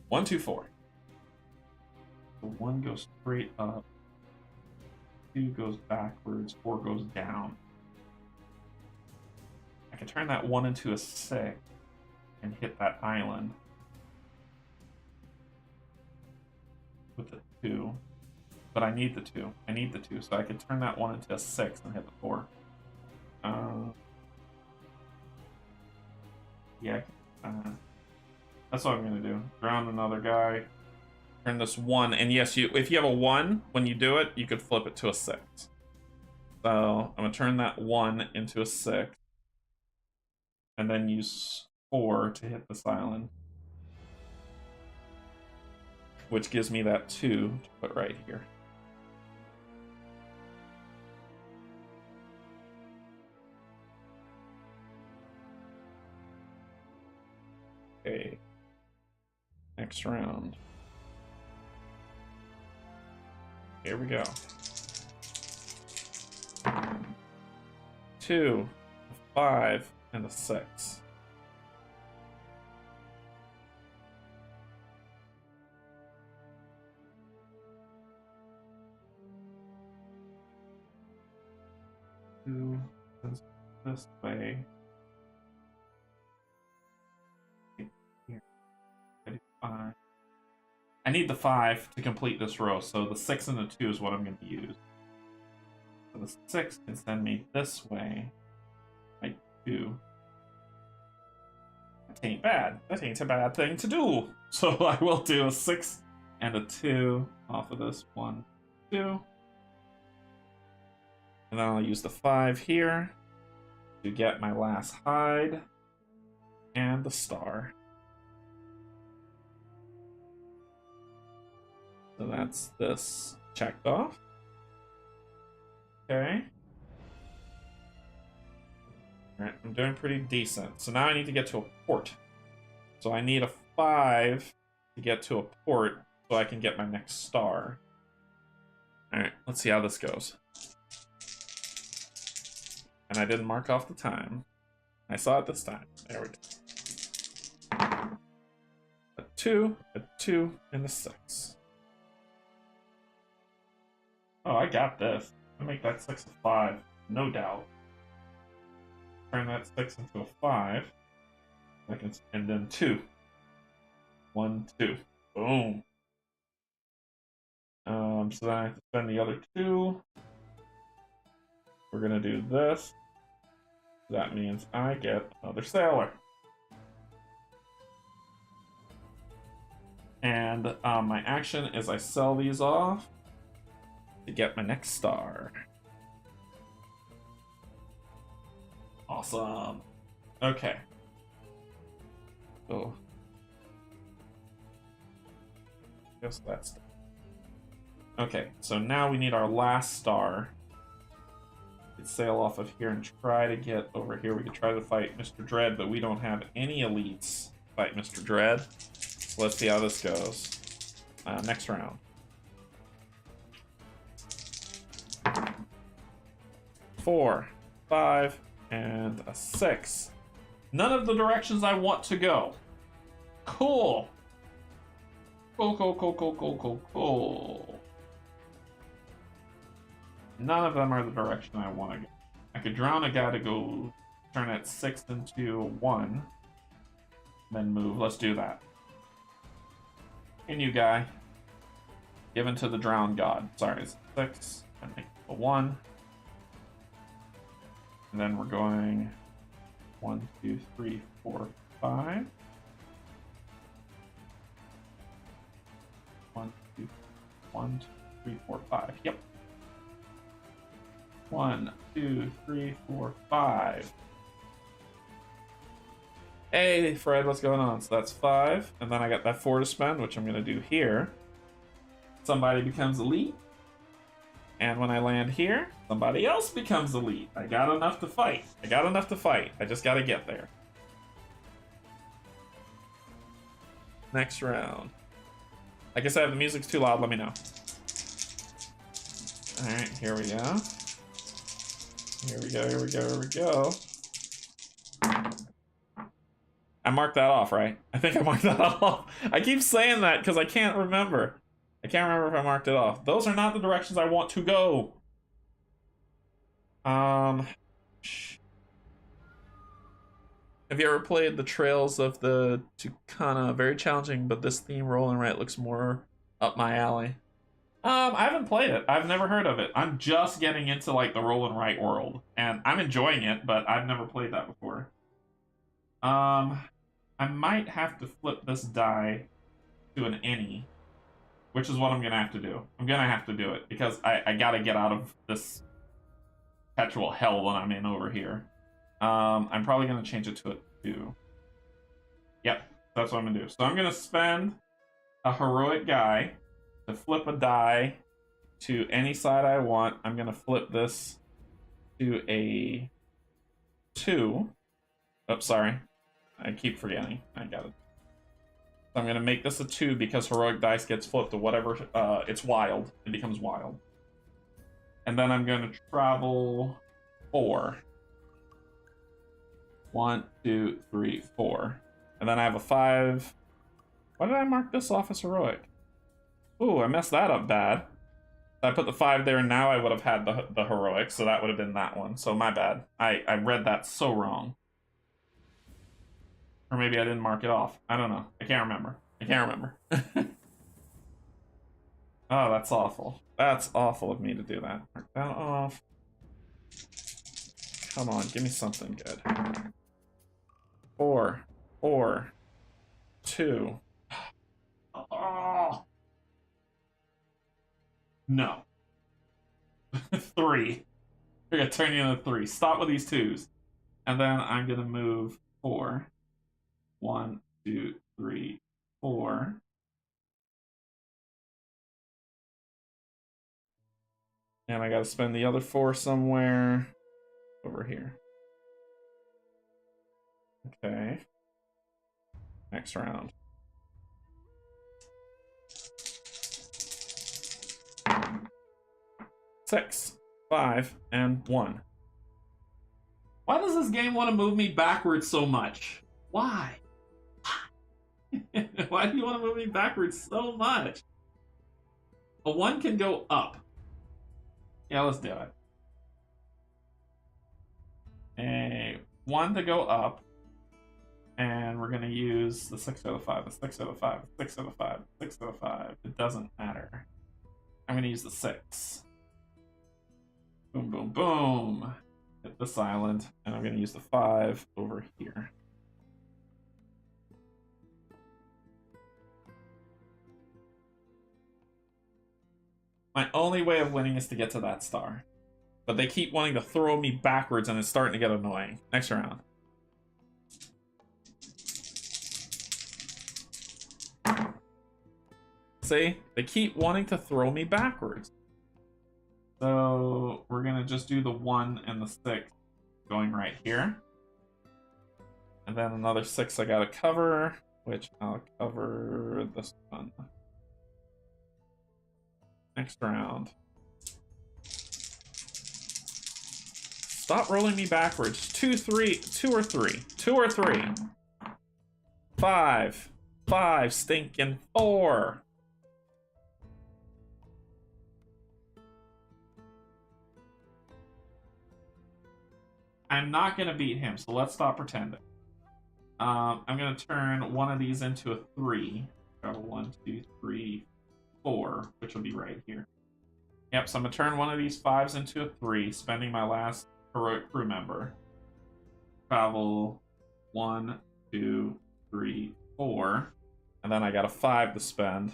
1, 2, 4. The 1 goes straight up. 2 goes backwards. 4 goes down. I can turn that 1 into a 6 and hit that island with the 2. But I need the 2. I need the 2, so I can turn that 1 into a 6 and hit the 4. Yeah, that's what I'm gonna do. Drown another guy. Turn this 1, and yes, if you have a 1 when you do it, you could flip it to a 6. So I'm gonna turn that 1 into a 6, and then use 4 to hit this island, which gives me that 2 to put right here. Okay. Next round. Here we go. 2, a 5, and a 6. Two this way. Here. 5. I need the 5 to complete this row, so the 6 and the 2 is what I'm going to use. So the 6 can send me this way. Like 2. That ain't bad. That ain't a bad thing to do. So I will do a 6 and a 2 off of this 1, 2. And then I'll use the 5 here to get my last hide and the star. So that's this checked off. Okay. Alright, I'm doing pretty decent. So now I need to get to a port. So I need a 5 to get to a port so I can get my next star. Alright, let's see how this goes. And I didn't mark off the time. I saw it this time. There we go. A 2, and a 6. Oh, I got this. I'll make that 6 a 5, no doubt. Turn that 6 into a 5. And then 2. 1, 2. Boom. So then I have to spend the other 2. We're gonna do this. That means I get another sailor. And my action is I sell these off to get my next star. Awesome. Okay. Oh. Guess that's... Okay, so now we need our last star. We can sail off of here and try to get over here. We can try to fight Mr. Dread, but we don't have any elites to fight Mr. Dread. So let's see how this goes. Next round. 4, 5, and a 6. None of the directions I want to go. Cool. Cool. None of them are the direction I want to go. I could drown a guy to go turn that 6 into 1. Then move. Let's do that. And you guy. Given to the drowned god. Sorry, it's 6. I make a 1. And then we're going 1, 2, 3, 4, 5. 1, 2, 1, 2, 3, 4, 5. Yep. 1, 2, 3, 4, 5. Hey, Fred, what's going on? So that's 5. And then I got that 4 to spend, which I'm going to do here. Somebody becomes elite. And when I land here, somebody else becomes elite. I got enough to fight. I just got to get there. Next round. Like I said, if the music's too loud, let me know. Alright, here we go. Here we go, here we go, here we go. I marked that off, right? I think I marked that off. I keep saying that because I can't remember. I can't remember if I marked it off. Those are not the directions I want to go. Have you ever played the Trails of the Tucana? Very challenging, but this theme roll and write looks more up my alley. I haven't played it. I've never heard of it. I'm just getting into like the roll and write world, and I'm enjoying it, but I've never played that before. I might have to flip this die to an any, which is what I'm gonna have to do. I'm gonna have to do it because I gotta get out of this perpetual hell that I'm in over here. I'm probably gonna change it to a 2. Yep, that's what I'm gonna do. So I'm gonna spend a heroic guy to flip a die to any side I want. I'm gonna flip this to a 2. Oh, sorry. I keep forgetting. I got it. So I'm gonna make this a 2 because heroic dice gets flipped to whatever it's wild. It becomes wild. And then I'm gonna travel 4. 1, 2, 3, 4. And then I have a 5. Why did I mark this off as heroic? Ooh, I messed that up bad. If I put the 5 there, now I would have had the heroic, so that would have been that one. So my bad. I read that so wrong. Or maybe I didn't mark it off. I don't know. I can't remember. I can't remember. Oh, that's awful. That's awful of me to do that. Mark that off. Come on, give me something good. 4, 4, 2. Oh. No. 3. We're gonna turn you into 3. Stop with these 2s. And then I'm gonna move 4. 1, 2, 3, 4. And I gotta spend the other 4 somewhere over here. Okay. Next round. 6, 5, and 1. Why does this game want to move me backwards so much? Why? Why do you want to move me backwards so much? A 1 can go up. Yeah, let's do it. A 1 to go up. And we're going to use the 6 out of 5, the 6 out of 5, the 6 out of 5, the 6 out of 5. It doesn't matter. I'm going to use the 6. Boom, boom, boom. Hit this island. And I'm going to use the 5 over here. My only way of winning is to get to that star. But they keep wanting to throw me backwards and it's starting to get annoying. Next round. See? They keep wanting to throw me backwards. So we're going to just do the 1 and the 6 going right here. And then another 6 I got to cover, which I'll cover this one. Next round. Stop rolling me backwards. 2, 3, 2 or 3. 2 or 3. 5. 5, stinking 4. I'm not going to beat him, so let's stop pretending. I'm going to turn one of these into a 3. Got a 1, 2, 3, 4, which will be right here. Yep, so I'm going to turn one of these 5s into a 3, spending my last heroic crew member. Travel 1, 2, 3, 4. And then I got a 5 to spend.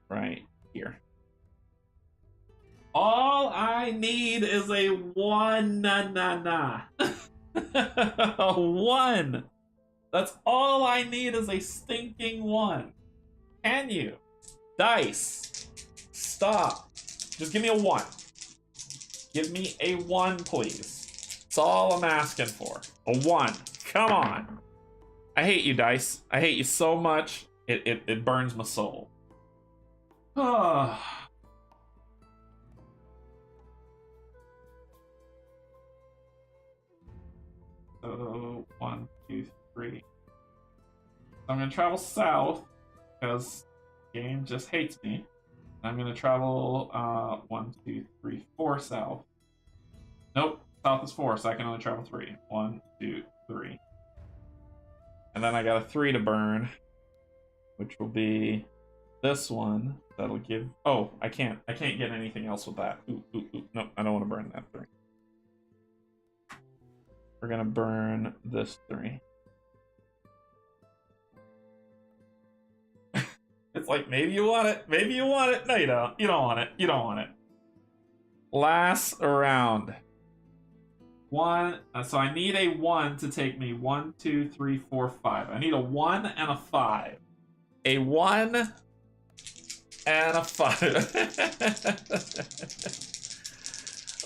Right here. All I need is a 1. A 1. That's all I need is a stinking 1. Can you? Dice. Stop. Just give me a 1. Give me a 1, please. That's all I'm asking for. A 1. Come on. I hate you, Dice. I hate you so much. It burns my soul. I'm gonna travel south because the game just hates me. I'm gonna travel 1, 2, 3, 4 south. Nope, south is 4, so I can only travel 3. 1, 2, 3. And then I got a 3 to burn, which will be this one. That'll give. Oh, I can't get anything else with that. Ooh. Nope, I don't want to burn that 3. We're gonna burn this 3. It's like, maybe you want it, maybe you want it. No, you don't. You don't want it. You don't want it. Last round. 1. So I need a 1 to take me 1, 2, 3, 4, 5. I need a 1 and a 5. A 1 and a 5.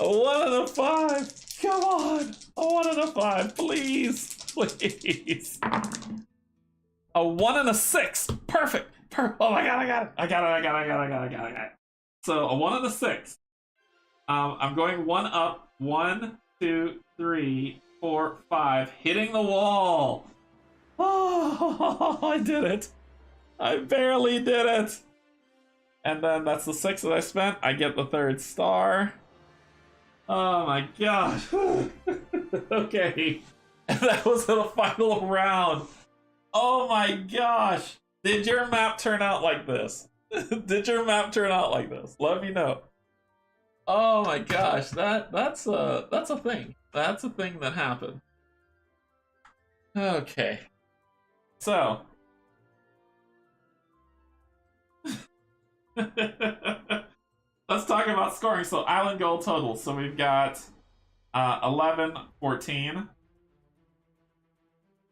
A 1 and a 5. Come on. A 1 and a 5. Please. Please. A 1 and a 6. Perfect. Oh my god, I got it. I got it. So a 1 and a 6. I'm going 1 up. 1, 2, 3, 4, 5. Hitting the wall. Oh, I did it. I barely did it. And then that's the 6 that I spent. I get the 3rd star. Oh my gosh. Okay. And that was the final round. Oh my gosh. Did your map turn out like this? Did your map turn out like this? Let me know. Oh my gosh, that's a thing. That's a thing that happened. Okay. So let's talk about scoring. So island goal total. So we've got 11, 14.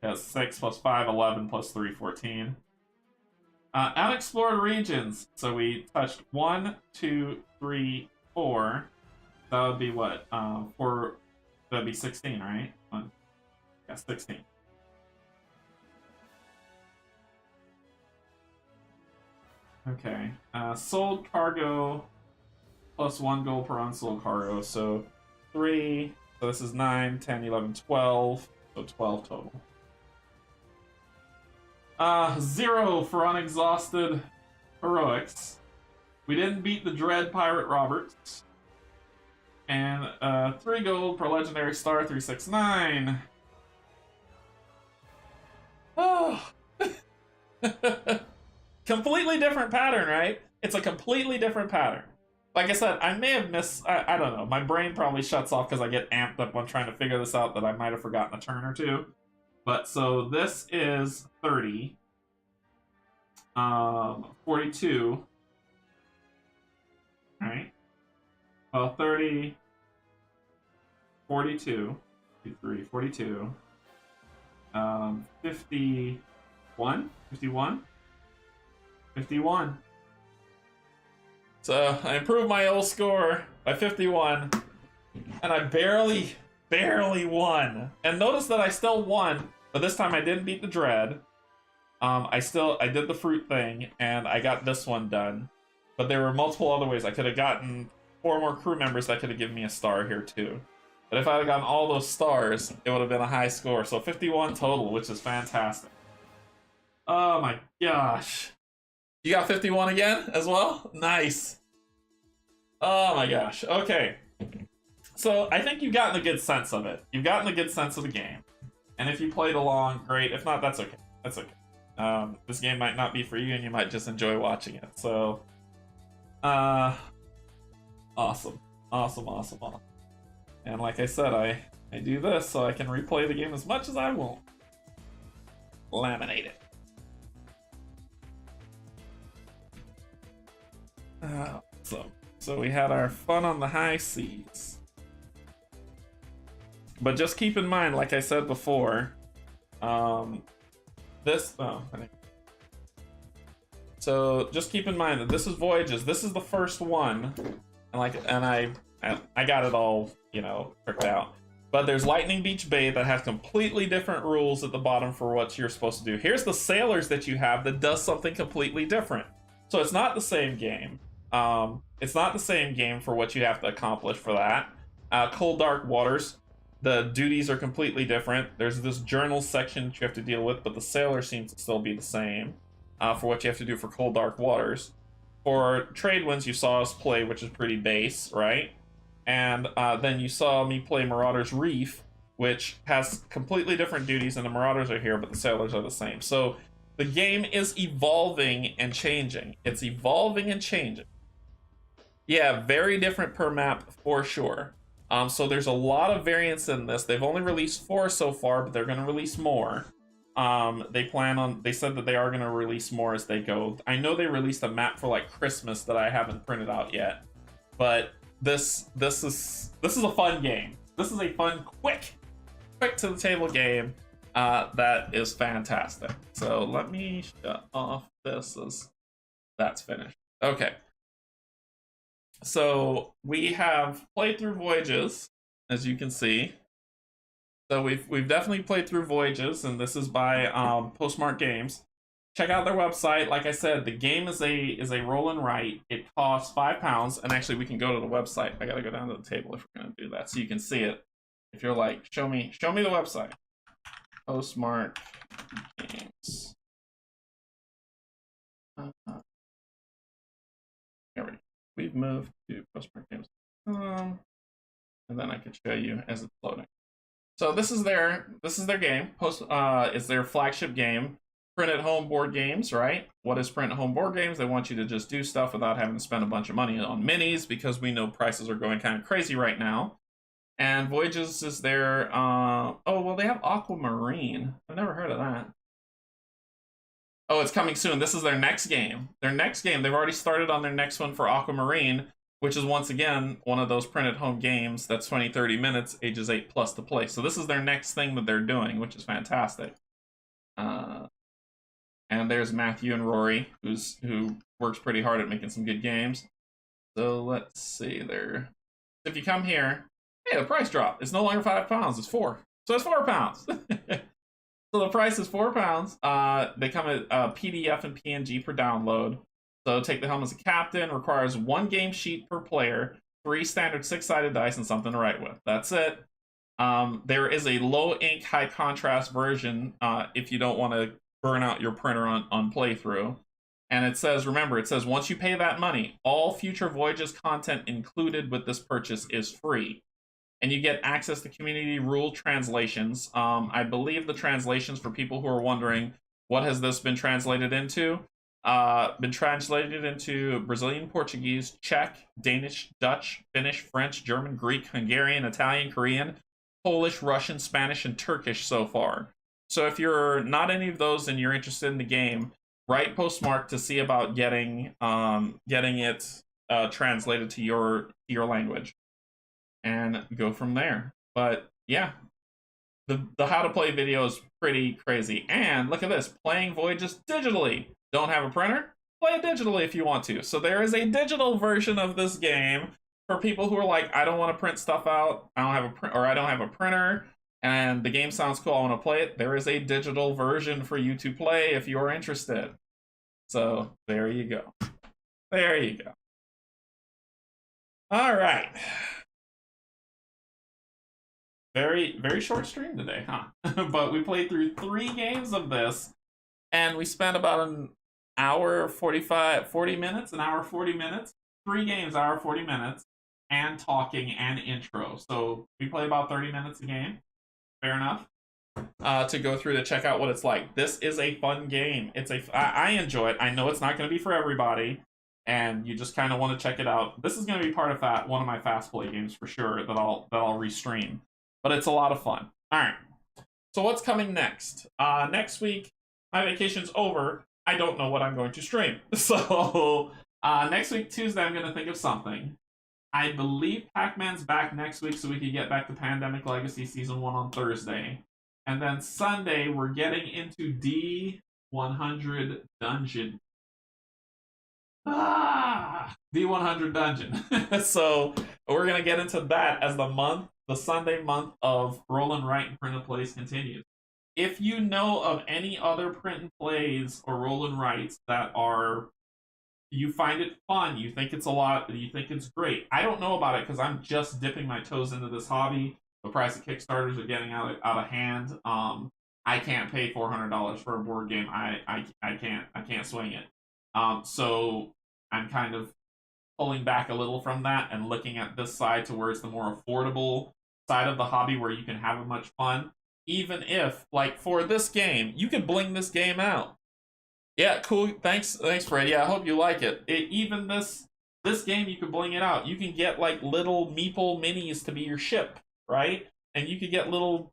That's 6 plus 5, 11 plus 3, 14. Unexplored regions. So we touched 1, 2, 3, 4. That would be what? 4. That'd be 16, right? 1. Yeah, 16. Okay. Sold cargo plus 1 gold per unsold cargo. So 3. So this is 9, 10, 11, 12. So 12 total. 0 for unexhausted heroics. We didn't beat the Dread Pirate Roberts. And 3 gold per legendary star, 369. Oh. Completely different pattern, right? It's a completely different pattern. Like I said, I may have missed. I don't know. My brain probably shuts off because I get amped up on trying to figure this out that I might have forgotten a turn or two. But so this is 30. 42. Alright. Well, 30. 42. 53, 42. 51. 51. 51. So I improved my old score by 51. And I barely won. And notice that I still won, but this time I didn't beat the Dread. I did the fruit thing, and I got this one done. But there were multiple other ways. I could have gotten 4 more crew members that could have given me a star here too. But if I had gotten all those stars, it would have been a high score. So 51 total, which is fantastic. Oh my gosh. You got 51 again as well? Nice. Oh my gosh. Okay. So I think you've gotten a good sense of it. You've gotten a good sense of the game. And if you played along, great. If not, that's okay. That's okay. This game might not be for you, and you might just enjoy watching it. So, awesome. And like I said, I do this so I can replay the game as much as I want. Laminate it. So we had our fun on the high seas. But just keep in mind, like I said before, so just keep in mind that this is Voyages. This is the first one, and I got it all, tricked out. But there's Lightning Beach Bay that has completely different rules at the bottom for what you're supposed to do. Here's the sailors that you have that does something completely different. So it's not the same game. It's not the same game for what you have to accomplish for that. Cold Dark Waters, The duties are completely different. There's this journal section that you have to deal with, but the sailor seems to still be the same for what you have to do for cold, dark waters. For trade winds, you saw us play, which is pretty base, right? And then you saw me play Marauder's Reef, which has completely different duties, and the Marauders are here, but the sailors are the same. So the game is evolving and changing. It's evolving and changing. Yeah, very different per map for sure. So there's a lot of variance in this. They've only released 4 so far, but they're going to release more. They said that they are going to release more as they go. I know they released a map for like Christmas that I haven't printed out yet, but this is a fun game. This is a fun, quick to the table game that is fantastic. So let me shut off this as that's finished. Okay. So we have played through Voyages, as you can see. So we've definitely played through Voyages, and this is by Postmark Games. Check out their website. Like I said, the game is a roll and write. It costs £5, and actually we can go to the website. I gotta go down to the table if we're gonna do that, so you can see it. If you're like, show me the website. Postmark Games. Here we go. We've moved to Postmark Games. And then I can show you as it's loading. So this is their game. It's their flagship game. Print at home board games, right? What is print at home board games? They want you to just do stuff without having to spend a bunch of money on minis, because we know prices are going kind of crazy right now. And Voyages is their oh well, they have Aquamarine. I've never heard of that. Oh, it's coming soon. This is their next game. They've already started on their next one for Aquamarine, which is once again one of those printed home games that's 20-30 minutes, ages 8+ to play. So this is their next thing that they're doing, which is fantastic. And there's Matthew and Rory, who works pretty hard at making some good games. So let's see there. If you come here, hey, the price drop. It's no longer £5, it's 4. So it's £4. So the price is £4. They come at PDF and PNG per download. So take the helm as a captain. Requires 1 game sheet per player, 3 standard 6-sided dice, and something to write with. That's it. There is a low ink, high contrast version if you don't want to burn out your printer on playthrough. And it says, remember, it says once you pay that money, all future Voyages content included with this purchase is free. And you get access to community rule translations. I believe the translations, for people who are wondering, what has this been translated into? Been translated into Brazilian Portuguese, Czech, Danish, Dutch, Finnish, French, German, Greek, Hungarian, Italian, Korean, Polish, Russian, Spanish, and Turkish so far. So if you're not any of those and you're interested in the game, write Postmark to see about getting it translated to your language, and go from there. But yeah, the how to play video is pretty crazy. And look at this, playing Voyages digitally. Don't have a printer? Play it digitally if you want to. So there is a digital version of this game for people who are like, I don't want to print stuff out. I don't have a printer, and the game sounds cool. I want to play it. There is a digital version for you to play if you're interested. So there you go. There you go. All right. Very, very short stream today, huh? But we played through 3 games of this, and we spent about an hour 40 minutes, 3 games, hour 40 minutes, and talking and intro. So we play about 30 minutes a game. Fair enough. To go through to check out what it's like. This is a fun game. I enjoy it. I know it's not going to be for everybody, and you just kind of want to check it out. This is going to be part of one of my fast play games for sure that I'll restream. But it's a lot of fun. All right. So what's coming next? Next week, my vacation's over. I don't know what I'm going to stream. So next week, Tuesday, I'm going to think of something. I believe Pac-Man's back next week, so we can get back to Pandemic Legacy Season 1 on Thursday. And then Sunday, we're getting into D100 Dungeon. D100 Dungeon. So we're going to get into that as the Sunday month of Roll and Write and Print and Plays continues. If you know of any other print and plays or roll and writes that you find it fun, you think it's a lot, you think it's great. I don't know about it because I'm just dipping my toes into this hobby. The price of Kickstarters are getting out of hand. I can't pay $400 for a board game. I can't swing it. So I'm kind of pulling back a little from that and looking at this side to where it's the more affordable side of the hobby where you can have a much fun. Even if, like, for this game, you can bling this game out. Yeah, cool. Thanks, Fred. Yeah, I hope you like it. Even this game, you can bling it out. You can get like little meeple minis to be your ship, right? And you could get little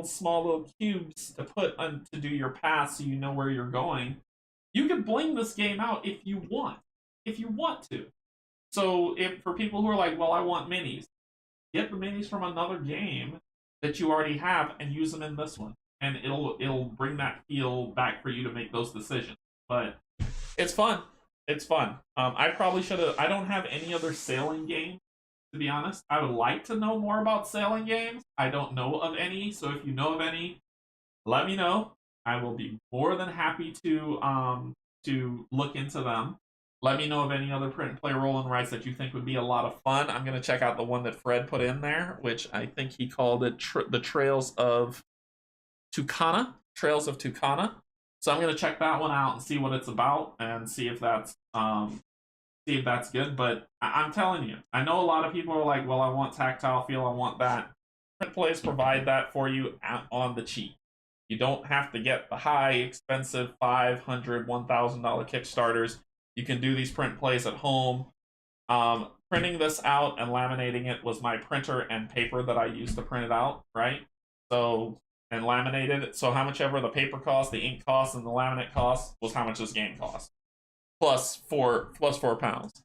small little cubes to put on to do your path, so you know where you're going. You can bling this game out if you want to. So if for people who are like, well, I want minis, get the minis from another game that you already have and use them in this one, and it'll bring that feel back for you to make those decisions. But it's fun. It's fun. I probably should have. I don't have any other sailing games, to be honest. I would like to know more about sailing games. I don't know of any, so if you know of any, let me know. I will be more than happy to look into them. Let me know of any other print and play roll and writes that you think would be a lot of fun. I'm going to check out the one that Fred put in there, which I think he called it the Trails of Tucana. Trails of Tucana. So I'm going to check that one out and see what it's about and see if that's good. But I'm telling you, I know a lot of people are like, well, I want tactile feel, I want that. Print plays provide that for you on the cheap. You don't have to get the high, expensive $500, $1,000 Kickstarters. You can do these print plays at home. Printing this out and laminating it was my printer and paper that I used to print it out, right? So, and laminated it. So how much ever the paper cost, the ink cost, and the laminate cost was how much this game cost. Plus four pounds.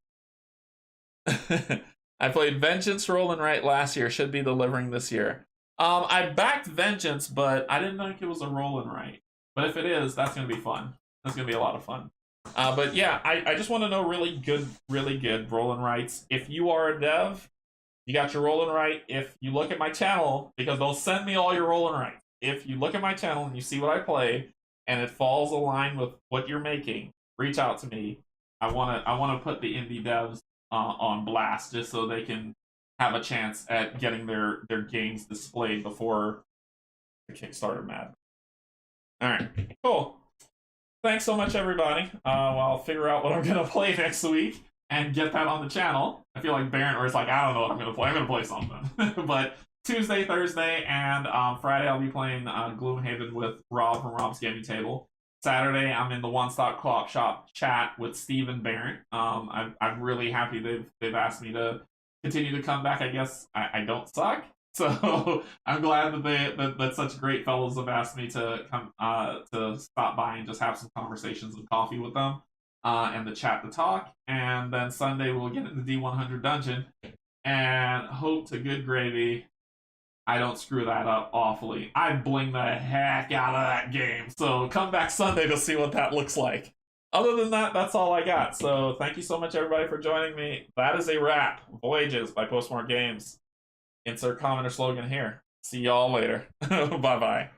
I played Vengeance Roll and Write last year. Should be delivering this year. I backed Vengeance, but I didn't think it was a roll and write. But if it is, that's going to be fun. That's going to be a lot of fun. But yeah, I just want to know really good roll and writes. If you are a dev, you got your roll and write. If you look at my channel, because they'll send me all your roll and writes. If you look at my channel and you see what I play, and it falls aligned with what you're making, reach out to me. I wanna put the indie devs on blast just so they can have a chance at getting their games displayed before the Kickstarter mad. All right, cool. Thanks so much, everybody. I'll figure out what I'm gonna play next week and get that on the channel. I feel like Barrett, or it's like, I don't know what I'm gonna play. I'm gonna play something. But Tuesday, Thursday, and Friday I'll be playing Gloomhaven with Rob from Rob's Gaming Table. Saturday I'm in the One Stop Co-op Shop chat with Steve and Barrett. I'm really happy they've asked me to continue to come back. I guess I don't suck. So I'm glad that such great fellows have asked me to come to stop by and just have some conversations and coffee with them, and the chat to talk. And then Sunday we'll get in the D100 dungeon, and hope to good gravy I don't screw that up awfully. I bling the heck out of that game. So come back Sunday to see what that looks like. Other than that, that's all I got. So thank you so much, everybody, for joining me. That is a wrap. Voyages by Postmark Games. Insert comment or slogan here. See y'all later. Bye-bye.